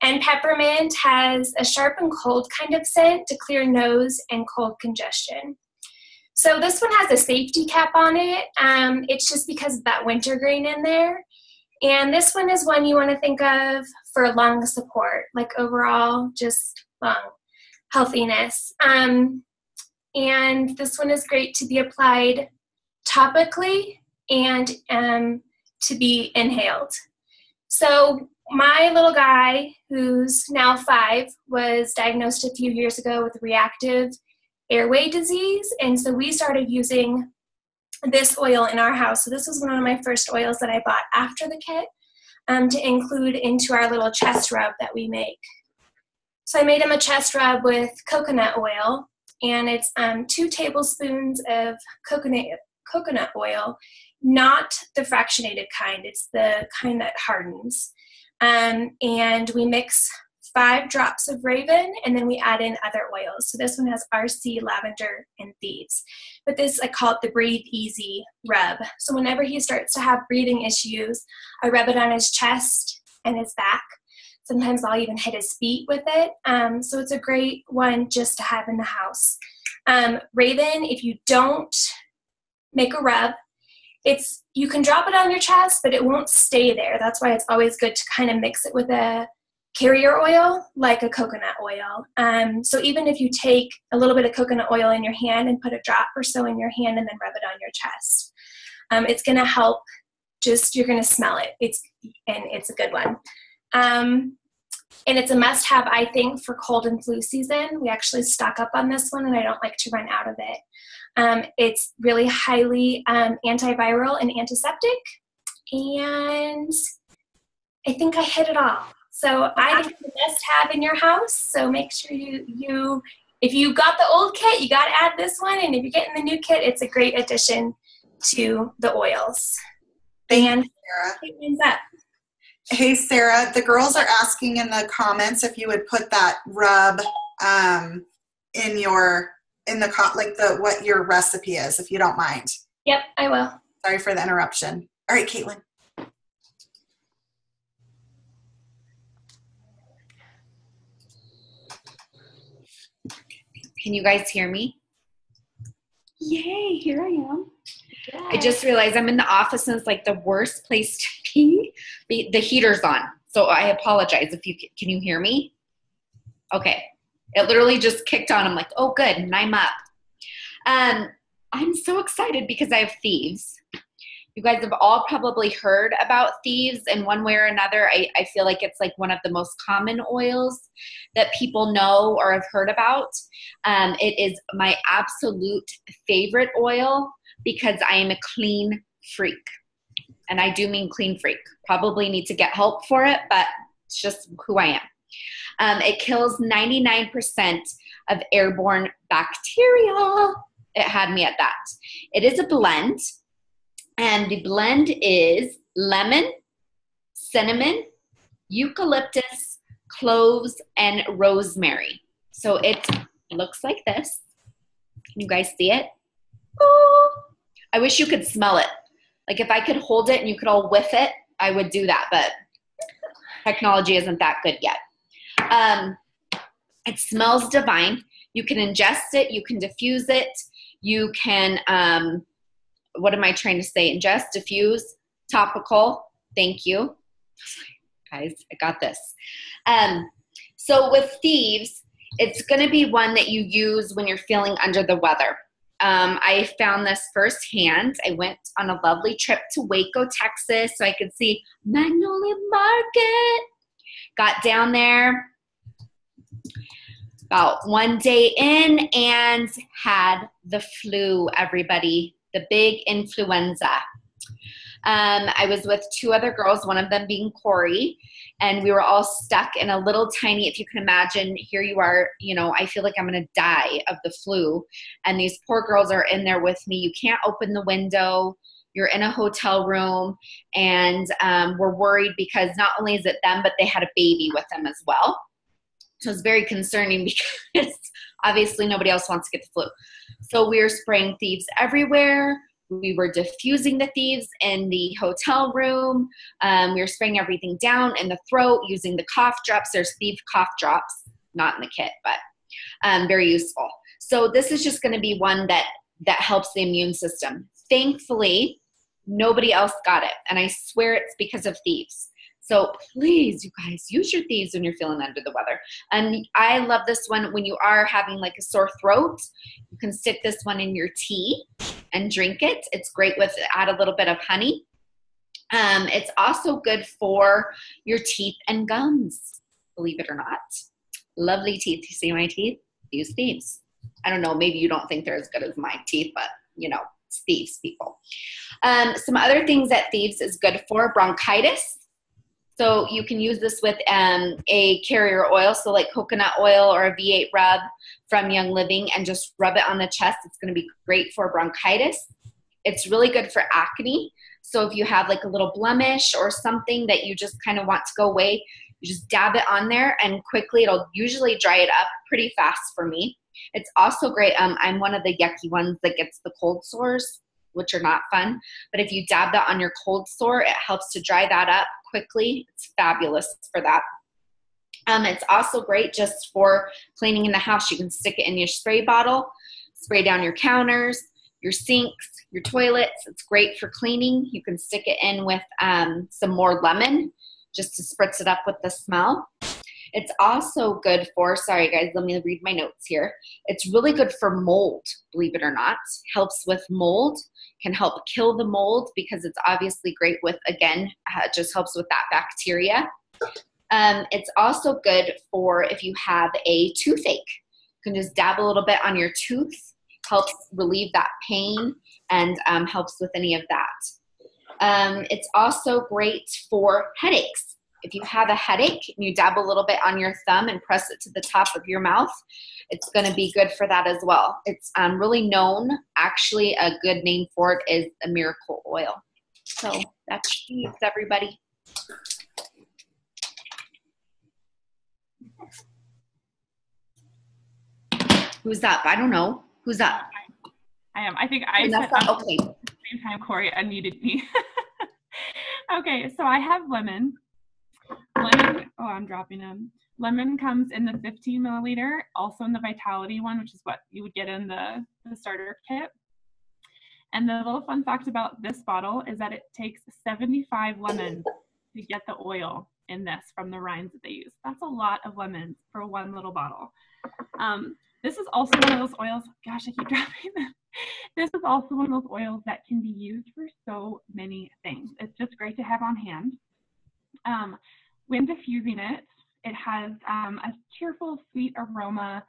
And peppermint has a sharp and cold kind of scent to clear nose and cold congestion. So this one has a safety cap on it. It's just because of that wintergreen in there. And this one is one you want to think of for lung support, like overall just lung healthiness. And this one is great to be applied topically and to be inhaled. So my little guy, who's now 5, was diagnosed a few years ago with reactive airway disease. And so we started using this oil in our house. So this was one of my first oils that I bought after the kit to include into our little chest rub that we make. So I made him a chest rub with coconut oil, and it's 2 tablespoons of coconut oil, not the fractionated kind. It's the kind that hardens. And we mix 5 drops of Raven, and then we add in other oils. So this one has RC, lavender, and thieves. But this, I call it the Breathe Easy rub. So whenever he starts to have breathing issues, I rub it on his chest and his back. Sometimes I'll even hit his feet with it. So it's a great one just to have in the house. Raven, if you don't make a rub, you can drop it on your chest, but it won't stay there. That's why it's always good to kind of mix it with a carrier oil, like a coconut oil. So even if you take a little bit of coconut oil in your hand and put a drop or so in your hand and then rub it on your chest, it's going to help. You're going to smell it. It's a good one. And it's a must-have, I think, for cold and flu season. We actually stock up on this one, and I don't like to run out of it. It's really highly antiviral and antiseptic, and I think I hit it all. So I think it's the must-have in your house. So make sure if you got the old kit, you got to add this one, and if you're getting the new kit, it's a great addition to the oils. Thank you, Sarah. It ends up. Hey, Sarah, the girls are asking in the comments if you would put that rub what your recipe is, if you don't mind. Yep, I will. Sorry for the interruption. All right, Caitlin. Can you guys hear me? Yay, here I am. I just realized I'm in the office and it's like the worst place to be. The heater's on, so I apologize. Can you hear me? Okay. It literally just kicked on. I'm like, oh, good. And I'm up. I'm so excited because I have thieves. You guys have all probably heard about thieves in one way or another. I feel like it's like one of the most common oils that people know or have heard about. It is my absolute favorite oil because I am a clean freak. And I do mean clean freak. Probably need to get help for it, but it's just who I am. It kills 99% of airborne bacteria. It had me at that. It is a blend. And the blend is lemon, cinnamon, eucalyptus, cloves, and rosemary. So it looks like this. Can you guys see it? Ooh. I wish you could smell it. Like if I could hold it and you could all whiff it, I would do that, but technology isn't that good yet. It smells divine. You can ingest it. You can diffuse it. You can, what am I trying to say? Ingest, diffuse, topical. Thank you. Guys, I got this. So with thieves, it's going to be one that you use when you're feeling under the weather. I found this firsthand. I went on a lovely trip to Waco, Texas, so I could see Magnolia Market. Got down there about one day in and had the flu, everybody, the big influenza. I was with two other girls, one of them being Corey, and we were all stuck in a little tiny, if you can imagine, here you are, you know, I feel like I'm going to die of the flu. And these poor girls are in there with me. You can't open the window. You're in a hotel room, and we're worried because not only is it them, but they had a baby with them as well. So it's very concerning because obviously nobody else wants to get the flu. So we were spraying thieves everywhere. We were diffusing the thieves in the hotel room. We were spraying everything down in the throat using the cough drops. There's thief cough drops, not in the kit, but very useful. So this is just going to be one that helps the immune system. Thankfully, nobody else got it, and I swear it's because of thieves. So please, you guys, use your thieves when you're feeling under the weather. And I love this one when you are having like a sore throat. You can stick this one in your tea and drink it. It's great with, add a little bit of honey. It's also good for your teeth and gums, believe it or not. Lovely teeth. You see my teeth? Use thieves. I don't know, maybe you don't think they're as good as my teeth, but you know, it's thieves, people. Some other things that thieves is good for: bronchitis. So you can use this with a carrier oil, so like coconut oil or a V8 rub from Young Living, and just rub it on the chest. It's going to be great for bronchitis. It's really good for acne. So if you have like a little blemish or something that you just kind of want to go away, you just dab it on there and quickly it'll usually dry it up pretty fast for me. It's also great. I'm one of the yucky ones that gets the cold sores, which are not fun. But if you dab that on your cold sore, it helps to dry that up quickly. It's fabulous for that. It's also great just for cleaning in the house. You can stick it in your spray bottle, spray down your counters, your sinks, your toilets. It's great for cleaning. You can stick it in with some more lemon just to spritz it up with the smell. It's also good for, sorry guys, let me read my notes here. It's really good for mold, believe it or not. Helps with mold, can help kill the mold because it's obviously great with, again, it just helps with that bacteria. It's also good for if you have a toothache. You can just dab a little bit on your tooth, helps relieve that pain and helps with any of that. It's also great for headaches. If you have a headache and you dab a little bit on your thumb and press it to the top of your mouth, it's going to be good for that as well. It's really known, actually a good name for it is a miracle oil. So that's thieves, everybody. Who's up? I don't know. Who's up? I am. I think I said okay. at the same time Corey unmuted me. Okay, so I have lemon. Lemon, oh, I'm dropping them. Lemon comes in the 15 milliliter, also in the Vitality one, which is what you would get in the starter kit. And the little fun fact about this bottle is that it takes 75 lemons to get the oil. in this from the rinds that they use. That's a lot of lemons for one little bottle. This is also one of those oils, gosh, I keep dropping them. This is also one of those oils that can be used for so many things. It's just great to have on hand. When diffusing it, it has a cheerful, sweet aroma,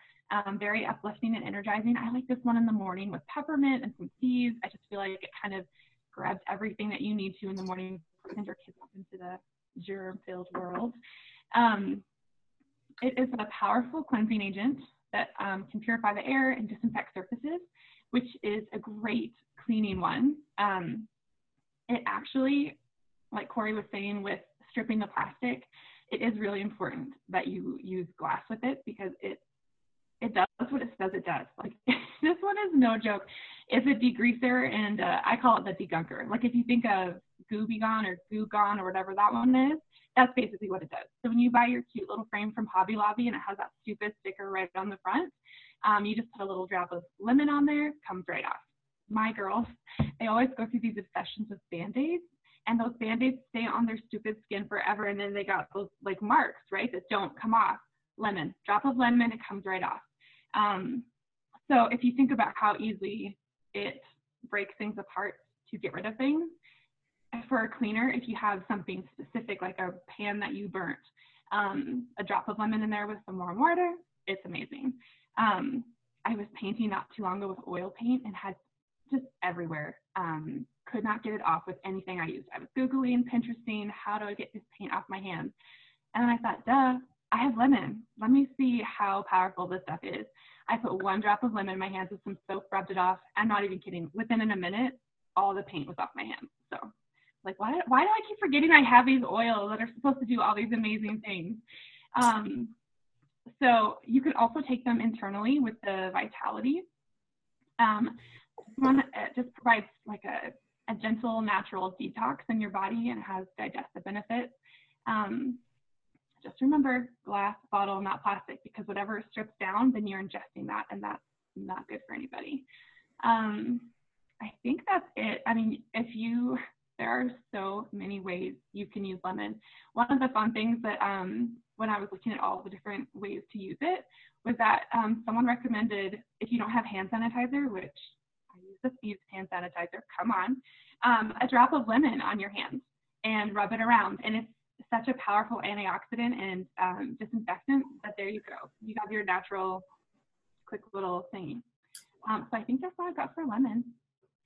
very uplifting and energizing. I like this one in the morning with peppermint and some seeds. I just feel like it kind of grabs everything that you need to in the morning to send your kids off into the germ-filled world. It is a powerful cleansing agent that can purify the air and disinfect surfaces, which is a great cleaning one. It actually, like Corey was saying with stripping the plastic, it is really important that you use glass with it because it does what it says it does. Like this one is no joke. It's a degreaser, and I call it the degunker. Like if you think of Gooby Gone or Goo Gone or whatever that one is, that's basically what it does. So when you buy your cute little frame from Hobby Lobby and it has that stupid sticker right on the front, you just put a little drop of lemon on there, comes right off. My girls, they always go through these obsessions with Band-Aids, and those Band-Aids stay on their stupid skin forever, and then they got those like marks, right, that don't come off. Lemon, drop of lemon, it comes right off. So if you think about how easily it breaks things apart to get rid of things, for a cleaner, if you have something specific like a pan that you burnt, a drop of lemon in there with some warm water, it's amazing. I was painting not too long ago with oil paint and had just everywhere. Could not get it off with anything I used. I was Googling, Pinteresting, how do I get this paint off my hands? And then I thought, duh, I have lemon. Let me see how powerful this stuff is. I put one drop of lemon in my hands with some soap, rubbed it off. I'm not even kidding. Within a minute, all the paint was off my hands. So like, why do I keep forgetting I have these oils that are supposed to do all these amazing things? So you can also take them internally with the Vitality. One just provides like a gentle, natural detox in your body and has digestive benefits. Just remember, glass bottle, not plastic, because whatever strips down, then you're ingesting that, and that's not good for anybody. I think that's it. I mean, there are so many ways you can use lemon. One of the fun things that when I was looking at all the different ways to use it was that someone recommended, if you don't have hand sanitizer, which I use the Thieves hand sanitizer, come on, a drop of lemon on your hands and rub it around. And it's such a powerful antioxidant and disinfectant that there you go. You have your natural, quick little thingy. So I think that's all I've got for lemon.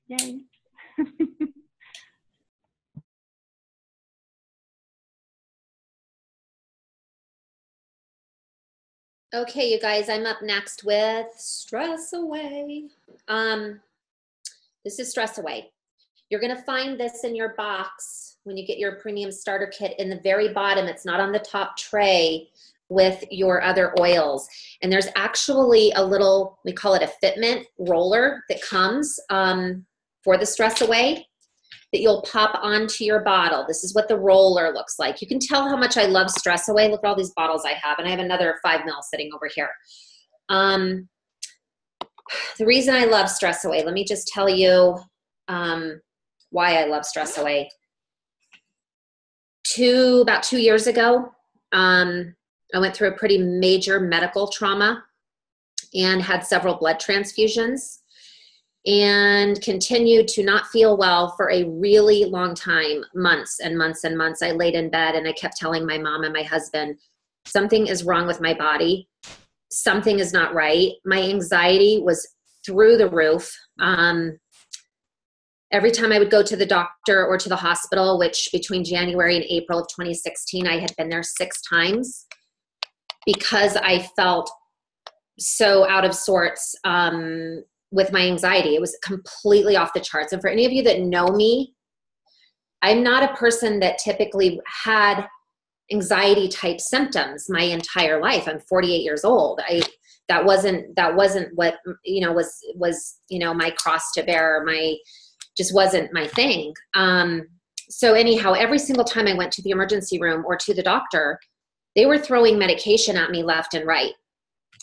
Yay. Okay, you guys, I'm up next with Stress Away. This is Stress Away. You're going to find this in your box when you get your premium starter kit in the very bottom. It's not on the top tray with your other oils. And there's actually a little, we call it a fitment roller that comes for the Stress Away that you'll pop onto your bottle. This is what the roller looks like. You can tell how much I love Stress Away. Look at all these bottles I have, and I have another 5 ml sitting over here. The reason I love Stress Away, let me just tell you why I love Stress Away. About 2 years ago, I went through a pretty major medical trauma and had several blood transfusions and continued to not feel well for a really long time, months and months and months. I laid in bed and I kept telling my mom and my husband, something is wrong with my body. Something is not right. My anxiety was through the roof. Every time I would go to the doctor or to the hospital, which between January and April of 2016, I had been there 6 times because I felt so out of sorts with my anxiety. It was completely off the charts. And for any of you that know me, I'm not a person that typically had anxiety type symptoms my entire life. I'm 48 years old. That wasn't what, was my cross to bear. Just wasn't my thing. So anyhow, every single time I went to the emergency room or to the doctor, they were throwing medication at me left and right.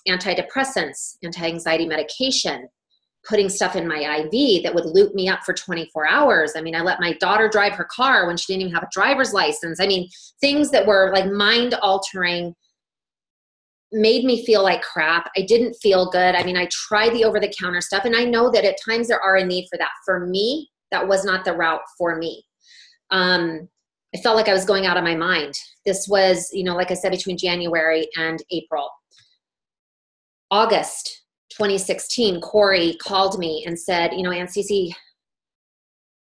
Antidepressants, anti-anxiety medication, putting stuff in my IV that would loop me up for 24 hours. I mean, I let my daughter drive her car when she didn't even have a driver's license. I mean, things that were like mind altering, made me feel like crap. I didn't feel good. I mean, I tried the over-the-counter stuff, and I know that at times there are a need for that. For me, that was not the route for me. I felt like I was going out of my mind. This was, you know, like I said, between January and April. August 2016, Corey called me and said, you know, Aunt Cece,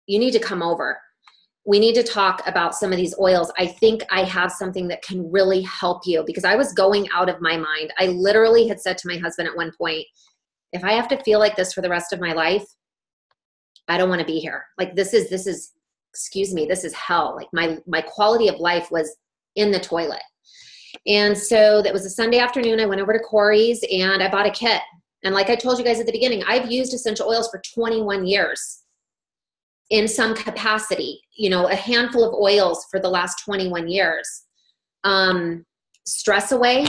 you need to come over. We need to talk about some of these oils. I think I have something that can really help you, because I was going out of my mind. I literally had said to my husband at one point, if I have to feel like this for the rest of my life, I don't want to be here. Like this is, excuse me, this is hell. Like my quality of life was in the toilet. And so that was a Sunday afternoon. I went over to Corey's and I bought a kit. And like I told you guys at the beginning, I've used essential oils for 21 years in some capacity, you know, a handful of oils for the last 21 years. Stress Away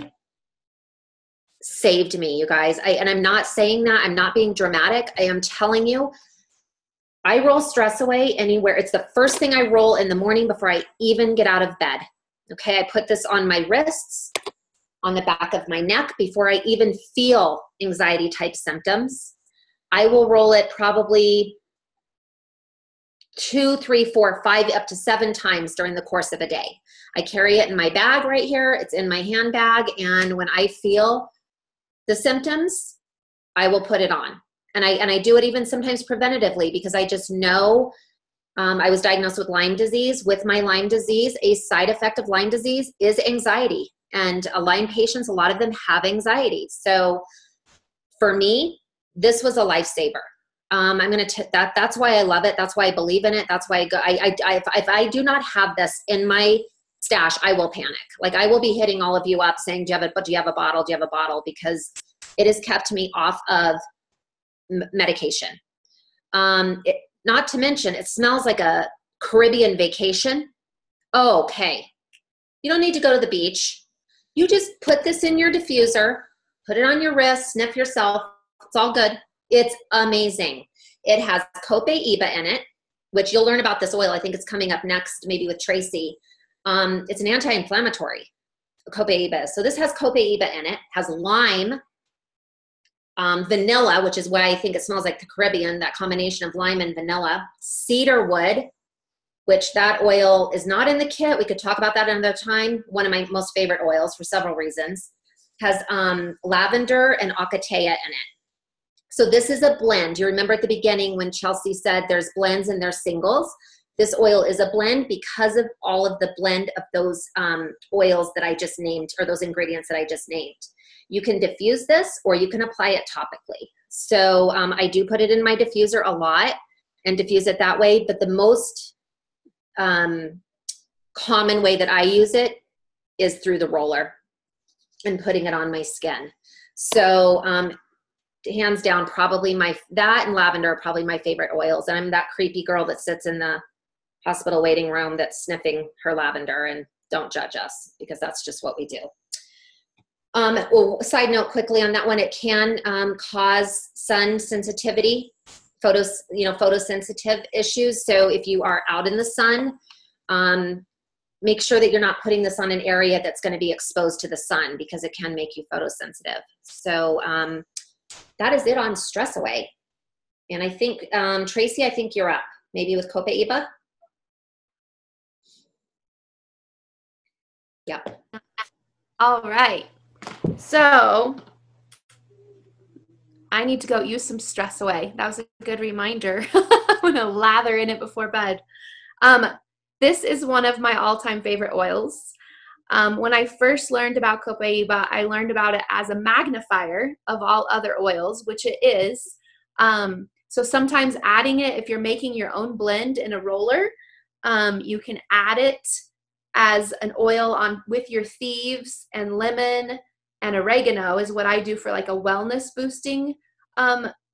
saved me, you guys. And I'm not saying that, I'm not being dramatic. I am telling you, I roll Stress Away anywhere. It's the first thing I roll in the morning before I even get out of bed. Okay, I put this on my wrists, on the back of my neck before I even feel anxiety type symptoms. I will roll it probably 2, 3, 4, 5, up to 7 times during the course of a day. I carry it in my bag right here. It's in my handbag. And when I feel the symptoms, I will put it on. And I do it even sometimes preventatively, because I just know I was diagnosed with Lyme disease. With my Lyme disease, a side effect of Lyme disease is anxiety. And Lyme patients, a lot of them have anxiety. So for me, this was a lifesaver. I'm going to, that's why I love it. That's why I believe in it. That's why I go, if I do not have this in my stash, I will panic. Like I will be hitting all of you up saying, do you have a bottle? Do you have a bottle? Because it has kept me off of medication. Not to mention, it smells like a Caribbean vacation. Oh, okay. You don't need to go to the beach. You just put this in your diffuser, put it on your wrist, sniff yourself. It's all good. It's amazing. It has copaiba in it, which you'll learn about this oil. I think it's coming up next, maybe with Tracy. It's an anti-inflammatory, copaiba. So this has copaiba in it, has lime, vanilla, which is why I think it smells like the Caribbean, that combination of lime and vanilla, cedar wood, which that oil is not in the kit. We could talk about that another time. One of my most favorite oils for several reasons. Has lavender and acacia in it. So this is a blend. You remember at the beginning when Chelsea said there's blends and there's singles. This oil is a blend because of all of the blend of those oils that I just named, or those ingredients that I just named. You can diffuse this or you can apply it topically. So I do put it in my diffuser a lot and diffuse it that way. But the most common way that I use it is through the roller and putting it on my skin. So hands down, probably that and lavender are probably my favorite oils. And I'm that creepy girl that sits in the hospital waiting room that's sniffing her lavender, and don't judge us because that's just what we do. Well, side note quickly on that one, it can cause sun sensitivity, photosensitive issues. So if you are out in the sun, make sure that you're not putting this on an area that's going to be exposed to the sun, because it can make you photosensitive. So that is it on Stress Away. And I think, Tracy, I think you're up, maybe with copaiba. Yeah. All right. So I need to go use some Stress Away. That was a good reminder. I'm going to lather in it before bed. This is one of my all-time favorite oils. When I first learned about copaiba, I learned about it as a magnifier of all other oils, which it is. So sometimes adding it, if you're making your own blend in a roller, you can add it as an oil on with your thieves and lemon and oregano is what I do for like a wellness boosting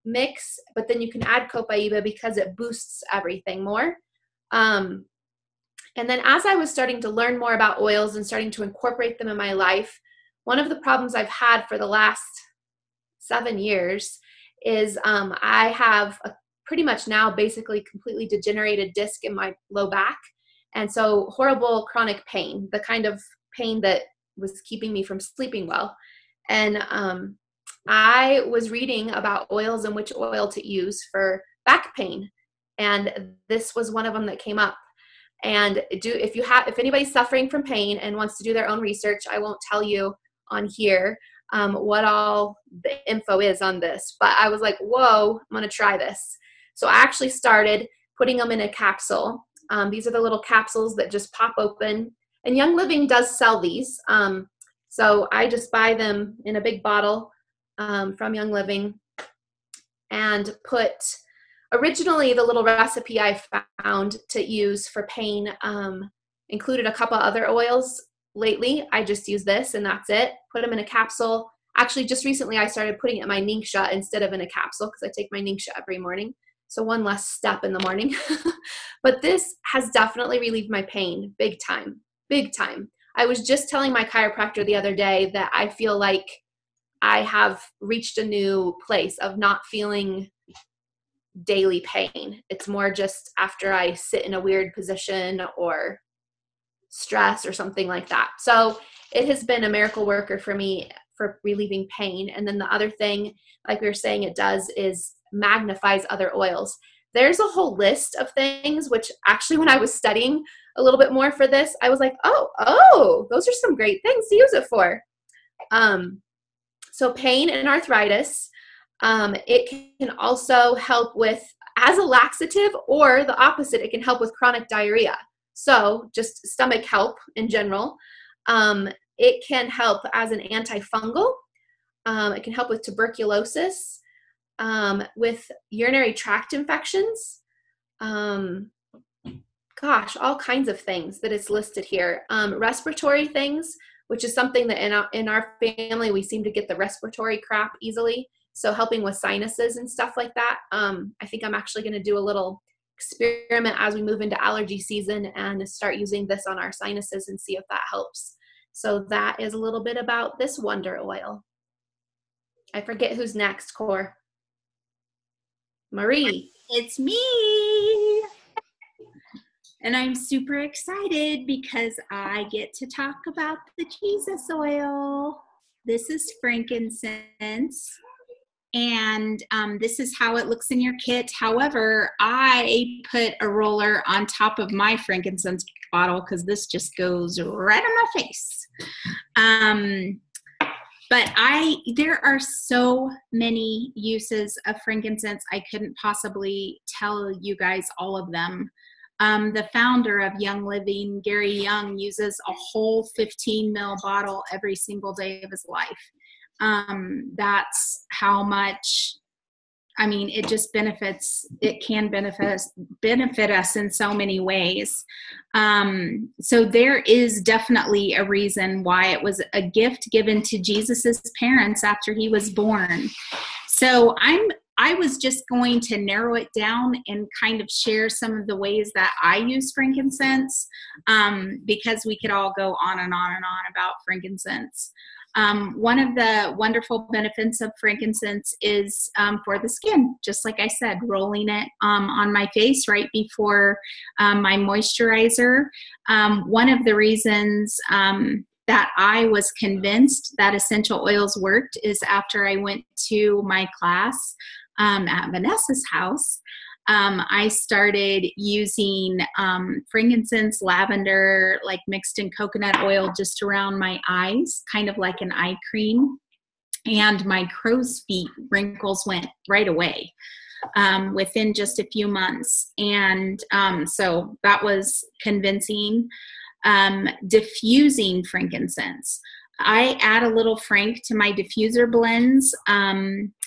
mix. But then you can add copaiba because it boosts everything more. And then as I was starting to learn more about oils and starting to incorporate them in my life, one of the problems I've had for the last 7 years is I have a pretty much now basically completely degenerated disc in my low back. And so horrible chronic pain, the kind of pain that was keeping me from sleeping well. And I was reading about oils and which oil to use for back pain. And this was one of them that came up. And if anybody's suffering from pain and wants to do their own research, I won't tell you on here what all the info is on this, but I was like, whoa, I'm going to try this. So I actually started putting them in a capsule. These are the little capsules that just pop open, and Young Living does sell these. So I just buy them in a big bottle from Young Living and originally the little recipe I found to use for pain included a couple other oils. Lately, I just use this and that's it. Put them in a capsule. Actually, just recently I started putting it in my Ningxia instead of in a capsule because I take my Ningxia every morning. So one less step in the morning. But this has definitely relieved my pain big time, big time. I was just telling my chiropractor the other day that I feel like I have reached a new place of not feeling daily pain. It's more just after I sit in a weird position or stress or something like that. So it has been a miracle worker for me for relieving pain. And then the other thing, like we were saying, it does is magnifies other oils. There's a whole list of things, which actually when I was studying a little bit more for this, I was like, oh, those are some great things to use it for. So pain and arthritis, it can also help with, as a laxative, or the opposite, it can help with chronic diarrhea. So just stomach help in general. It can help as an antifungal. It can help with tuberculosis, with urinary tract infections. Gosh, all kinds of things that it's listed here. Respiratory things, which is something that in our family, we seem to get the respiratory crap easily. So helping with sinuses and stuff like that. I think I'm actually going to do a little experiment as we move into allergy season and start using this on our sinuses and see if that helps. So that is a little bit about this wonder oil. I forget who's next, Cor. Marie. It's me. And I'm super excited because I get to talk about the Jesus oil. This is frankincense. And this is how it looks in your kit. However, I put a roller on top of my frankincense bottle because this just goes right on my face. But there are so many uses of frankincense. I couldn't possibly tell you guys all of them. The founder of Young Living, Gary Young, uses a whole 15 ml bottle every single day of his life. That's how much, I mean, it just benefits, it can benefit us in so many ways. So there is definitely a reason why it was a gift given to Jesus's parents after he was born. So I was just going to narrow it down and kind of share some of the ways that I use frankincense, because we could all go on and on and on about frankincense. One of the wonderful benefits of frankincense is for the skin, just like I said, rolling it on my face right before my moisturizer. One of the reasons that I was convinced that essential oils worked is after I went to my class at Vanessa's house. I started using frankincense, lavender, like mixed in coconut oil just around my eyes, kind of like an eye cream. And my crow's feet wrinkles went right away within just a few months. And so that was convincing. Diffusing frankincense. I add a little frank to my diffuser blends,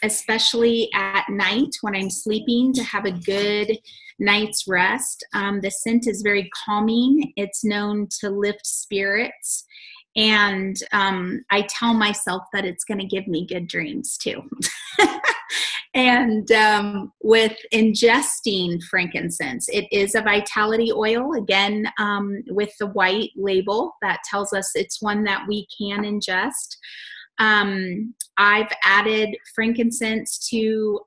especially at night when I'm sleeping to have a good night's rest. The scent is very calming. It's known to lift spirits. And I tell myself that it's going to give me good dreams too. And with ingesting frankincense, it is a vitality oil, again, with the white label that tells us it's one that we can ingest. I've added frankincense to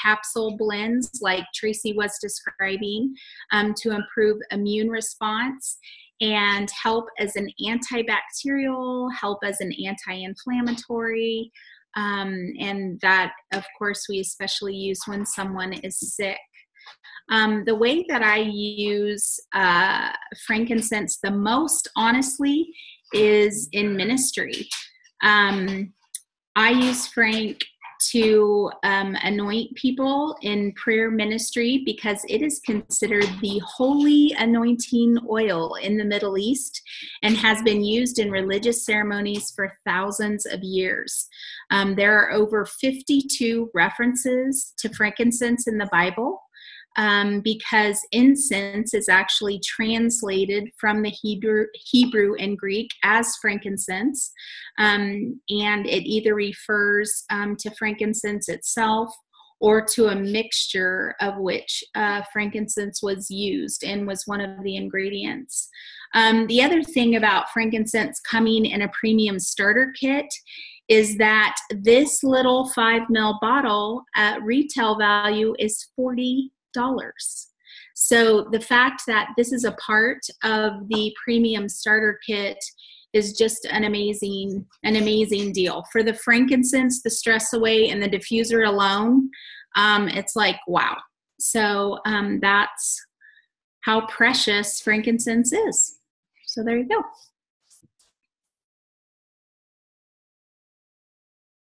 capsule blends like Tracy was describing to improve immune response and help as an antibacterial, help as an anti-inflammatory. And that, of course, we especially use when someone is sick. The way that I use frankincense the most, honestly, is in ministry. I use frank to anoint people in prayer ministry because it is considered the holy anointing oil in the Middle East and has been used in religious ceremonies for thousands of years. There are over 52 references to frankincense in the Bible. Because incense is actually translated from the Hebrew and Greek as frankincense, and it either refers to frankincense itself or to a mixture of which frankincense was used and was one of the ingredients. The other thing about frankincense coming in a premium starter kit is that this little 5 ml bottle at retail value is $40. So the fact that this is a part of the premium starter kit is just an amazing deal. For the frankincense, the stress away, and the diffuser alone, it's like, wow. So that's how precious frankincense is. So there you go.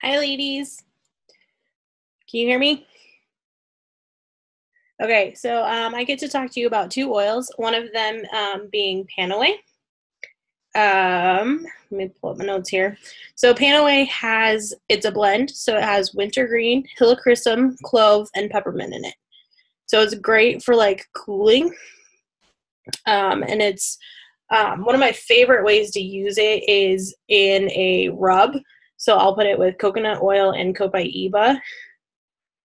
Hi, ladies. Can you hear me? Okay, so I get to talk to you about 2 oils, one of them being Panaway. Let me pull up my notes here. So Panaway it's a blend, so it has wintergreen, helichrysum, clove, and peppermint in it. So it's great for like cooling. And it's one of my favorite ways to use it is in a rub. So I'll put it with coconut oil and copaiba.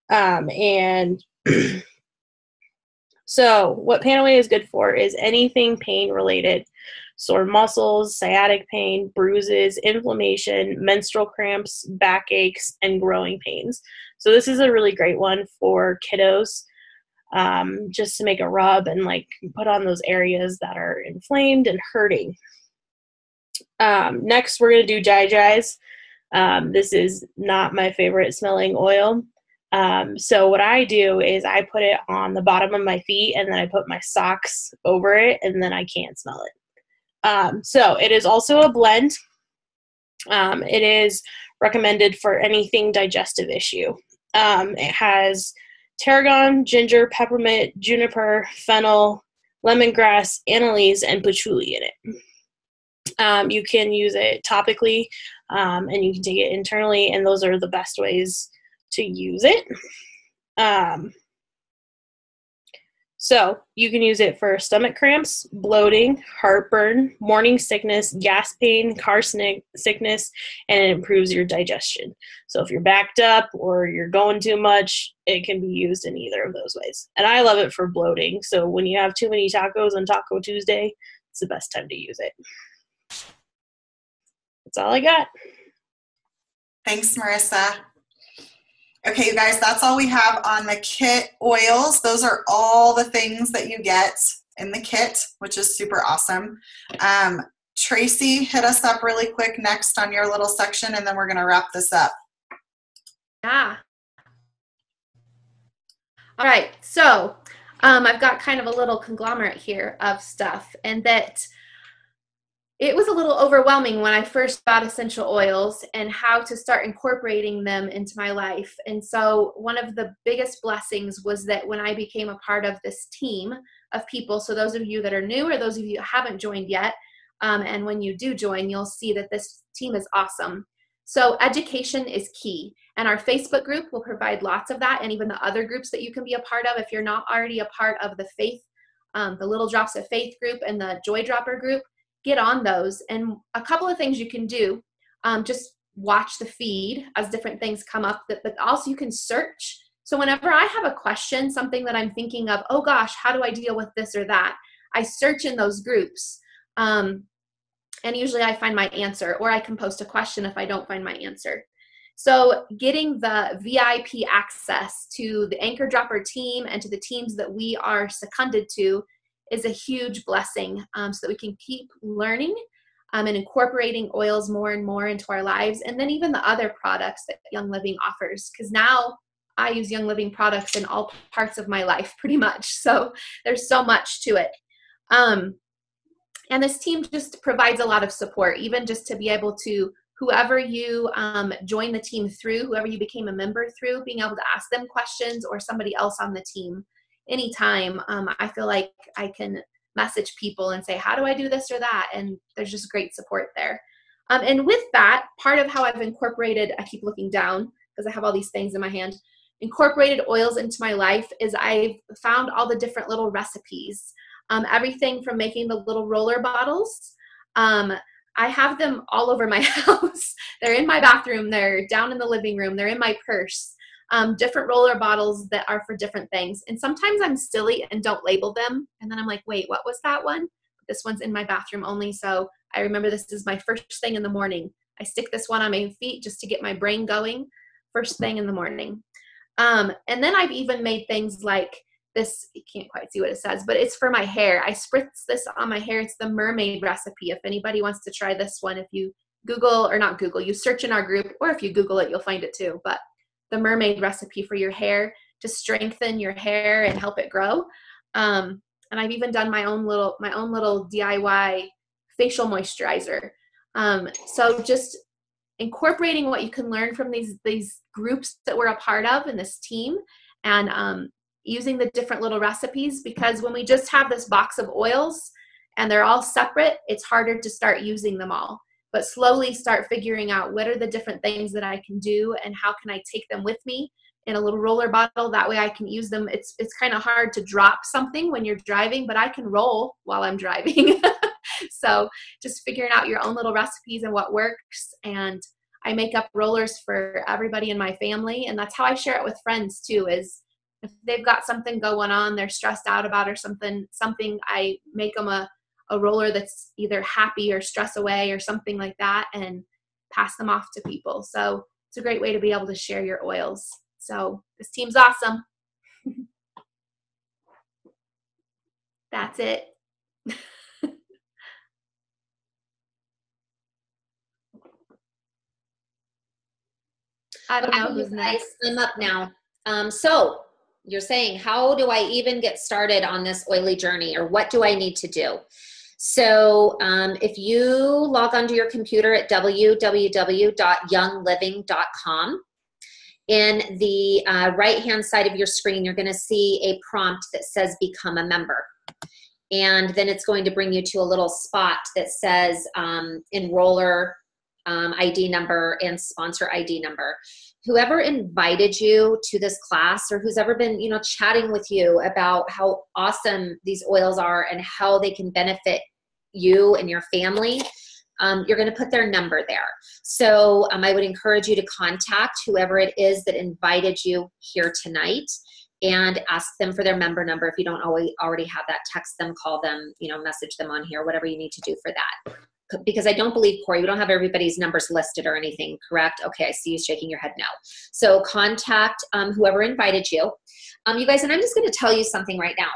And so what Panaway is good for is anything pain related. Sore muscles, sciatic pain, bruises, inflammation, menstrual cramps, backaches, and growing pains. So this is a really great one for kiddos, just to make a rub and like put on those areas that are inflamed and hurting. Next, we're going to do Jai. This is not my favorite smelling oil. So what I do is I put it on the bottom of my feet and then I put my socks over it and then I can't smell it. So it is also a blend. It is recommended for anything digestive issue. It has tarragon, ginger, peppermint, juniper, fennel, lemongrass, anise, and patchouli in it. You can use it topically, and you can take it internally, and those are the best ways to use it. So you can use it for stomach cramps, bloating, heartburn, morning sickness, gas pain, car sickness, and it improves your digestion. So if you're backed up or you're going too much, it can be used in either of those ways. And I love it for bloating. So when you have too many tacos on Taco Tuesday, it's the best time to use it. That's all I got. Thanks, Marissa. Okay, you guys, that's all we have on the kit oils. Those are all the things that you get in the kit, which is super awesome. Tracy, hit us up really quick next on your little section, and then we're going to wrap this up. Yeah. All right, so I've got kind of a little conglomerate here of stuff, and that it was a little overwhelming when I first got essential oils and how to start incorporating them into my life. And so one of the biggest blessings was that when I became a part of this team of people, so those of you that are new or those of you that haven't joined yet, and when you do join, you'll see that this team is awesome. So education is key. And our Facebook group will provide lots of that, and even the other groups that you can be a part of. If you're not already a part of the faith, the Little Drops of Faith group and the Joy Dropper group, get on those. And a couple of things you can do, just watch the feed as different things come up, but also you can search. So whenever I have a question, something that I'm thinking of, oh gosh, how do I deal with this or that? I search in those groups. And usually I find my answer, or I can post a question if I don't find my answer. So getting the VIP access to the Anchor Dropper team and to the teams that we are seconded to is a huge blessing, so that we can keep learning and incorporating oils more and more into our lives, and then even the other products that Young Living offers, because now I use Young Living products in all parts of my life pretty much. So there's so much to it. And this team just provides a lot of support, even just to be able to, whoever you join the team through, whoever you became a member through, being able to ask them questions, or somebody else on the team anytime. I feel like I can message people and say, how do I do this or that? And there's just great support there. And with that, part of how I've incorporated, I keep looking down because I have all these things in my hand, incorporated oils into my life is I've found all the different little recipes. Everything from making the little roller bottles. I have them all over my house. They're in my bathroom. They're down in the living room. They're in my purse. Different roller bottles that are for different things. And sometimes I'm silly and don't label them. And then I'm like, wait, what was that one? This one's in my bathroom only. So I remember this is my first thing in the morning. I stick this one on my feet just to get my brain going first thing in the morning. And then I've even made things like this. You can't quite see what it says, but it's for my hair. I spritz this on my hair. It's the mermaid recipe. If anybody wants to try this one, if you Google, or not Google, you search in our group, or if you Google it, you'll find it too. But the mermaid recipe for your hair to strengthen your hair and help it grow. And I've even done my own little DIY facial moisturizer. So just incorporating what you can learn from these groups that we're a part of in this team, and using the different little recipes, because when we just have this box of oils and they're all separate, it's harder to start using them all. But slowly start figuring out what are the different things that I can do, and how can I take them with me in a little roller bottle. That way I can use them. It's kind of hard to drop something when you're driving, but I can roll while I'm driving. So just figuring out your own little recipes and what works. And I make up rollers for everybody in my family. And that's how I share it with friends too, is if they've got something going on, they're stressed out about or something, I make them a roller that's either happy or stress away or something like that, and pass them off to people. So it's a great way to be able to share your oils. So this team's awesome. That's it. I don't know who's next. I'm up now. So you're saying, how do I even get started on this oily journey, or what do I need to do? So if you log onto your computer at www.youngliving.com, in the right-hand side of your screen, you're going to see a prompt that says become a member. And then it's going to bring you to a little spot that says enroller ID number and sponsor ID number. Whoever invited you to this class, or who's ever been, chatting with you about how awesome these oils are and how they can benefit you and your family, you're going to put their number there. So I would encourage you to contact whoever it is that invited you here tonight and ask them for their member number. If you don't already have that, text them, call them, message them on here, whatever you need to do for that. Because I don't believe, Corey, we don't have everybody's numbers listed or anything, correct? Okay, I see you shaking your head no. So contact whoever invited you. You guys, and I'm just going to tell you something right now.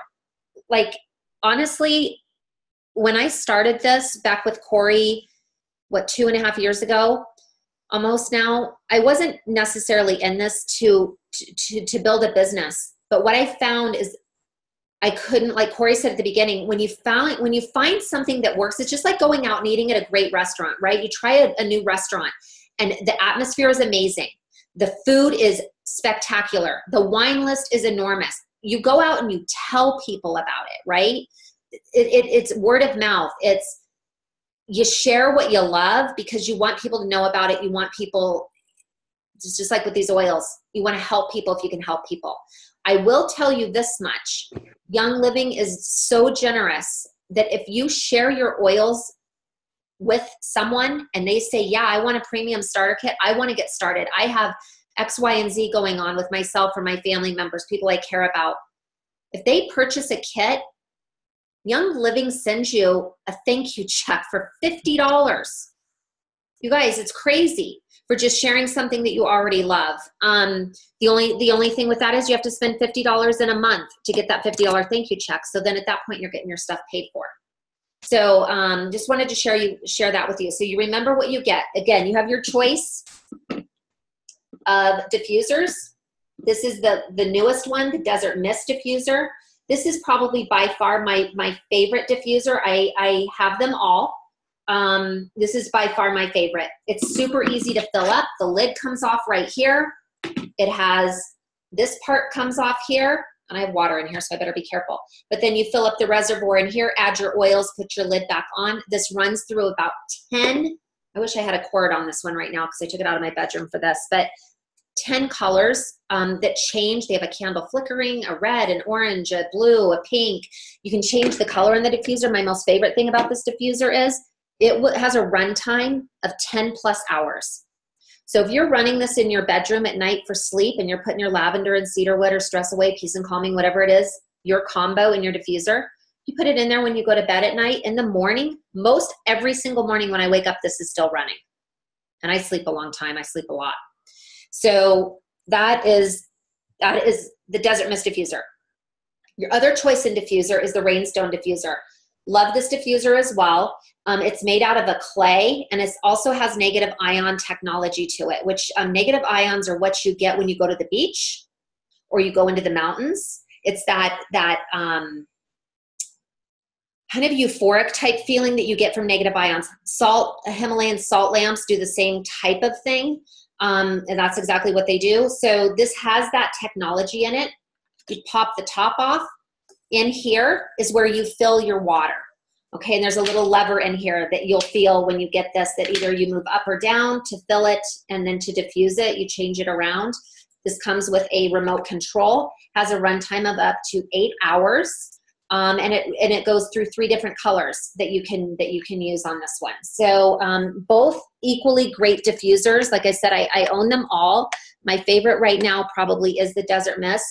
Like, honestly, when I started this back with Corey, 2.5 years ago, almost now, I wasn't necessarily in this to build a business. But what I found is I couldn't, like Corey said at the beginning, when you find something that works, it's just like going out and eating at a great restaurant, right? You try a new restaurant and the atmosphere is amazing. The food is spectacular. The wine list is enormous. You go out and you tell people about it, right? It's word of mouth. You share what you love because you want people to know about it. You want people, it's just like with these oils, you want to help people if you can help people. I will tell you this much. Young Living is so generous that if you share your oils with someone and they say, yeah, I want a premium starter kit, I want to get started, I have X, Y, and Z going on with myself or my family members, people I care about. If they purchase a kit, Young Living sends you a thank you check for $50. You guys, it's crazy for just sharing something that you already love. The only thing with that is you have to spend $50 in a month to get that $50 thank you check. So then at that point, you're getting your stuff paid for. So just wanted to share that with you. So you remember what you get. Again, you have your choice of diffusers. This is the newest one, the Desert Mist diffuser. This is probably by far my favorite diffuser. I have them all. This is by far my favorite. It's super easy to fill up. The lid comes off right here. It has, this part comes off here, and I have water in here, so I better be careful. But then you fill up the reservoir in here, add your oils, put your lid back on. This runs through about 10, I wish I had a cord on this one right now because I took it out of my bedroom for this, but 10 colors that change. They have a candle flickering, a red, an orange, a blue, a pink. You can change the color in the diffuser. My most favorite thing about this diffuser is it has a runtime of 10 plus hours. So if you're running this in your bedroom at night for sleep and you're putting your lavender and cedarwood or stress away, peace and calming, whatever it is, your combo in your diffuser, you put it in there when you go to bed at night. In the morning, most every single morning when I wake up, this is still running. And I sleep a long time. I sleep a lot. So that is the Desert Mist diffuser. Your other choice in diffuser is the Rainstone diffuser. Love this diffuser as well. It's made out of a clay, and it also has negative ion technology to it, which negative ions are what you get when you go to the beach or you go into the mountains. It's that kind of euphoric type feeling that you get from negative ions. Himalayan salt lamps do the same type of thing, and that's exactly what they do. So this has that technology in it. You pop the top off. In here is where you fill your water. Okay, and there's a little lever in here that you'll feel when you get this, that either you move up or down to fill it, and then to diffuse it, you change it around. This comes with a remote control, has a runtime of up to 8 hours, and it goes through 3 different colors that you can use on this one. So both equally great diffusers. Like I said, I own them all. My favorite right now probably is the Desert Mist.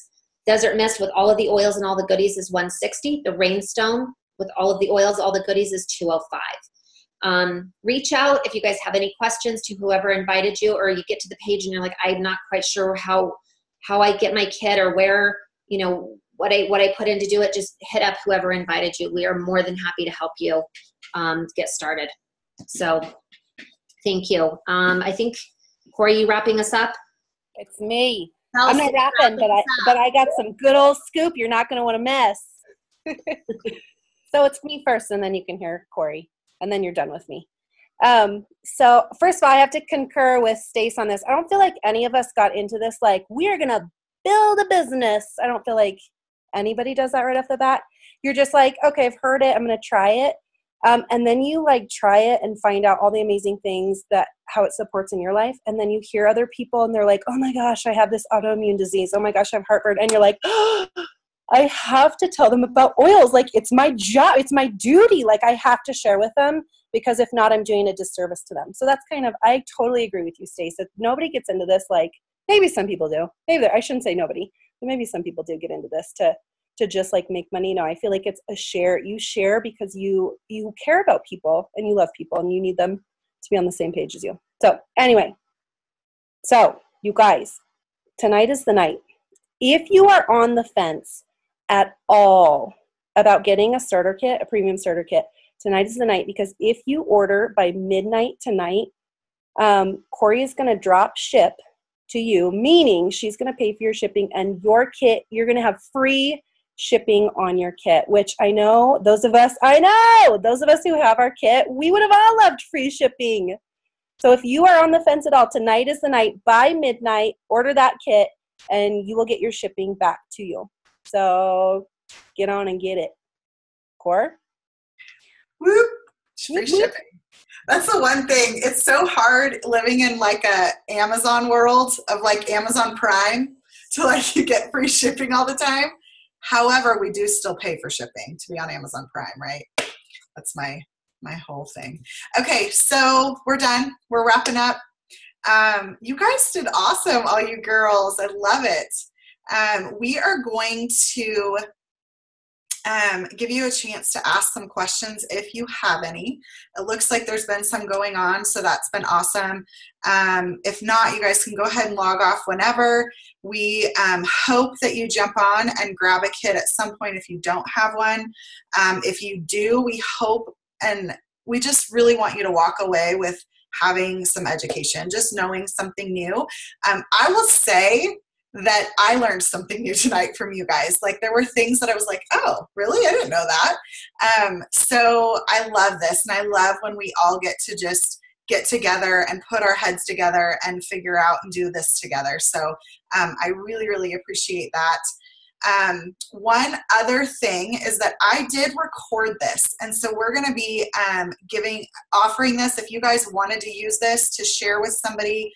Desert Mist with all of the oils and all the goodies is $160. The Rainstone with all of the oils, all the goodies is $205. Reach out if you guys have any questions to whoever invited you, or you get to the page and you're like, I'm not quite sure how I get my kit or where, what I put in to do it. Just hit up whoever invited you. We are more than happy to help you get started. So thank you. I think, Corey, you wrapping us up? It's me. I'm not rapping, but I got some good old scoop you're not going to want to miss. So it's me first, and then you can hear Corey, and then you're done with me. So first of all, I have to concur with Stace on this. I don't feel like any of us got into this like, we are going to build a business. I don't feel like anybody does that right off the bat. You're just like, okay, I've heard it. I'm going to try it. And then you like try it and find out all the amazing things how it supports in your life. And then you hear other people and they're like, oh my gosh, I have this autoimmune disease. Oh my gosh, I have heartburn. And you're like, oh, I have to tell them about oils. Like, it's my job. It's my duty. Like, I have to share with them, because if not, I'm doing a disservice to them. So that's I totally agree with you, Stace. If nobody gets into this, like, maybe some people do. I shouldn't say nobody, but maybe some people do get into this to just like make money. No, I feel like it's a share. You share because you care about people and you love people and you need them to be on the same page as you. So anyway, you guys, tonight is the night. If you are on the fence at all about getting a starter kit, a premium starter kit, tonight is the night, because if you order by midnight tonight, Corey is going to drop ship to you, meaning she's going to pay for your shipping, and your kit, you're going to have free shipping on your kit, which I know those of us who have our kit, we would have all loved free shipping. So if you are on the fence at all, tonight is the night. By midnight, order that kit and you will get your shipping back to you. So get on and get it. Cor? Whoop. Free shipping. That's the one thing. It's so hard living in like a Amazon world of like Amazon Prime to like you get free shipping all the time. However, we do still pay for shipping to be on Amazon Prime, right? That's my whole thing. Okay, so we're done. We're wrapping up. You guys did awesome, all you girls. I love it. We are going to give you a chance to ask some questions if you have any. It looks like there's been some going on, so that's been awesome. If not, you guys can go ahead and log off whenever. We hope that you jump on and grab a kit at some point if you don't have one. If you do, we hope, and we just really want you to walk away with having some education, just knowing something new. I will say that I learned something new tonight from you guys. Like, there were things that I was like, oh, really? I didn't know that. So I love this. And I love when we all get to just get together and put our heads together and figure out and do this together. So I really, really appreciate that. One other thing is that I did record this, and so we're going to be offering this. If you guys wanted to use this to share with somebody,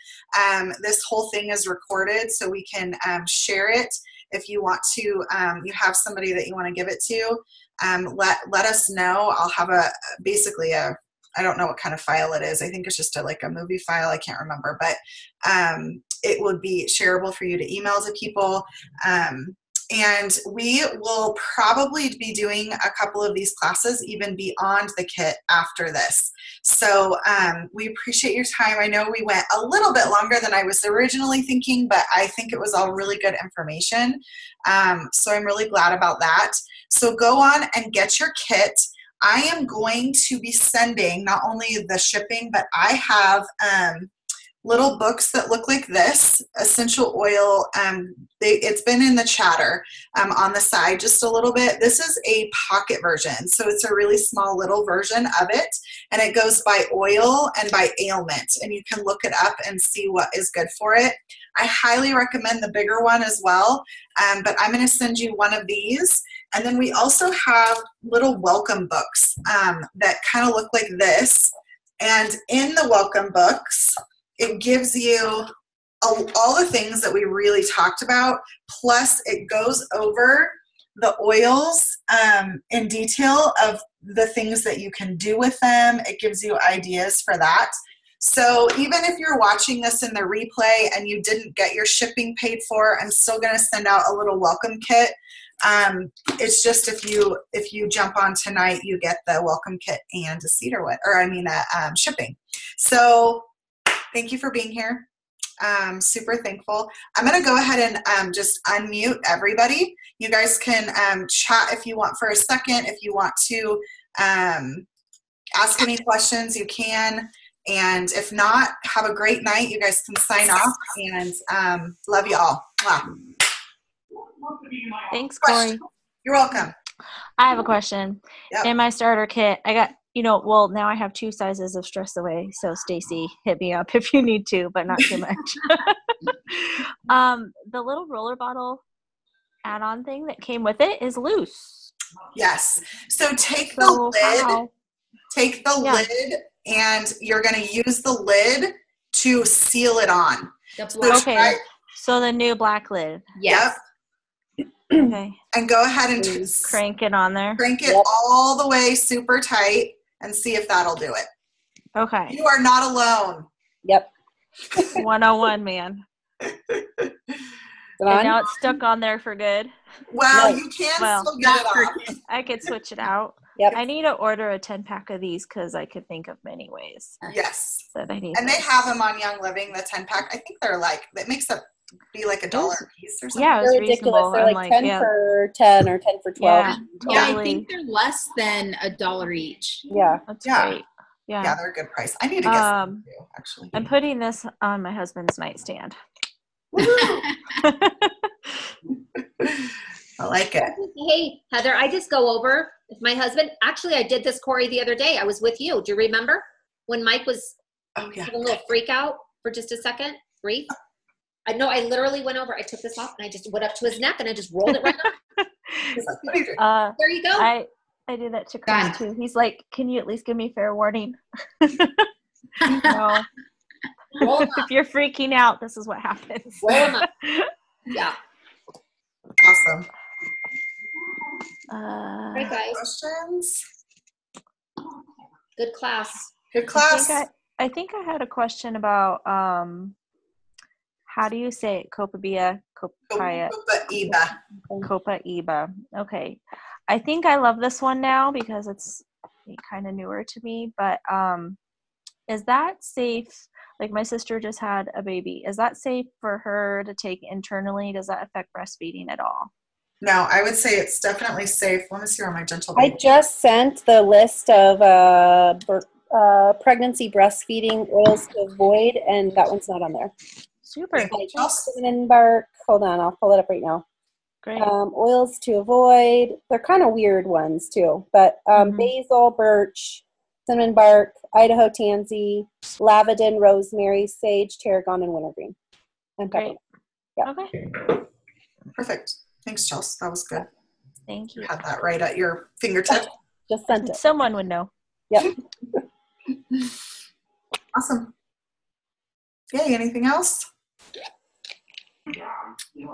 this whole thing is recorded, so we can share it. If you want to, you have somebody that you want to give it to, let us know. I'll have basically I don't know what kind of file it is. I think it's just like a movie file. I can't remember, but it would be shareable for you to email to people. And we will probably be doing a couple of these classes even beyond the kit after this. So we appreciate your time. I know we went a little bit longer than I was originally thinking, but I think it was all really good information. So I'm really glad about that. So go on and get your kit. I am going to be sending not only the shipping, but I have little books that look like this, essential oil. It's been in the chatter on the side just a little bit. This is a pocket version, so it's a really small little version of it, and it goes by oil and by ailment, and you can look it up and see what is good for it. I highly recommend the bigger one as well, but I'm going to send you one of these. And then we also have little welcome books that kind of look like this, and in the welcome books, it gives you all the things that we really talked about, plus it goes over the oils in detail of the things that you can do with them. It gives you ideas for that. So even if you're watching this in the replay and you didn't get your shipping paid for, I'm still going to send out a little welcome kit. It's just if you jump on tonight, you get the welcome kit and a shipping. So thank you for being here. Super thankful. I'm going to go ahead and just unmute everybody. You guys can chat if you want for a second. If you want to ask any questions, you can. And if not, have a great night. You guys can sign off, and love you all. Wow. Thanks, Corey. You're welcome. I have a question. Yep. In my starter kit, I got, now I have 2 sizes of Stress Away. So Stacy, hit me up if you need to, but not too much. The little roller bottle add-on thing that came with it is loose. Yes. So take the lid, and you're going to use the lid to seal it on. So the new black lid. Yes. Yep. Okay. And go ahead and crank it on there. Crank it all the way super tight and see if that'll do it. Okay. You are not alone. Yep. 101, man. And now it's stuck on there for good. Well, you can still get it off. I could switch it out. Yep. I need to order a 10-pack of these because I could think of many ways. Yes. That I need. And they have them on Young Living, the 10-pack. I think they're it makes up be like $1 a piece or something. Yeah, it was they're ridiculous. reasonable. They're like 10 for 10 or 10 for 12. Yeah, Yeah, I totally. think they're less than $1 each. Yeah. That's great. Yeah, they're a good price. I need to get some too, actually. I'm putting this on my husband's nightstand. I like it. Hey, Heather, I just go over with my husband. Actually, I did this, Corey, the other day. I was with you. Do you remember when Mike was having a little freak out for just a second? Brief. I know I literally went over. I took this off and I just went up to his neck and I just rolled it right up. There you go. I do that to Chris too. He's like, "Can you at least give me fair warning?" No. If you're freaking out, this is what happens. Roll him up. Yeah. Awesome. All right, guys. Questions? Good class. Good class. I think I had a question about how do you say it? Copa Iba. Copa Iba. Copa Iba. Okay. I think I love this one now because it's kind of newer to me, but is that safe? Like my sister just had a baby. Is that safe for her to take internally? Does that affect breastfeeding at all? No, I would say it's definitely safe. Let me see where my gentle I baby. just sent the list of pregnancy breastfeeding oils to avoid, and that one's not on there. Super. Anything else? Cinnamon bark. Hold on, I'll pull it up right now. Great. Oils to avoid. They're kind of weird ones too, but basil, birch, cinnamon bark, Idaho tansy, lavender, rosemary, sage, tarragon, and wintergreen. And peppermint. Yeah. Okay. Perfect. Thanks, Chelsea. That was good. Thank you. You had that right at your fingertip. Just sent it. Someone would know. Yep. Awesome. Yay, anything else?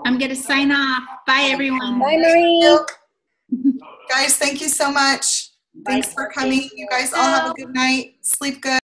I'm going to sign off. Bye, everyone. Bye, Marie. Guys, thank you so much. Thanks for coming. You guys all have a good night. Sleep good.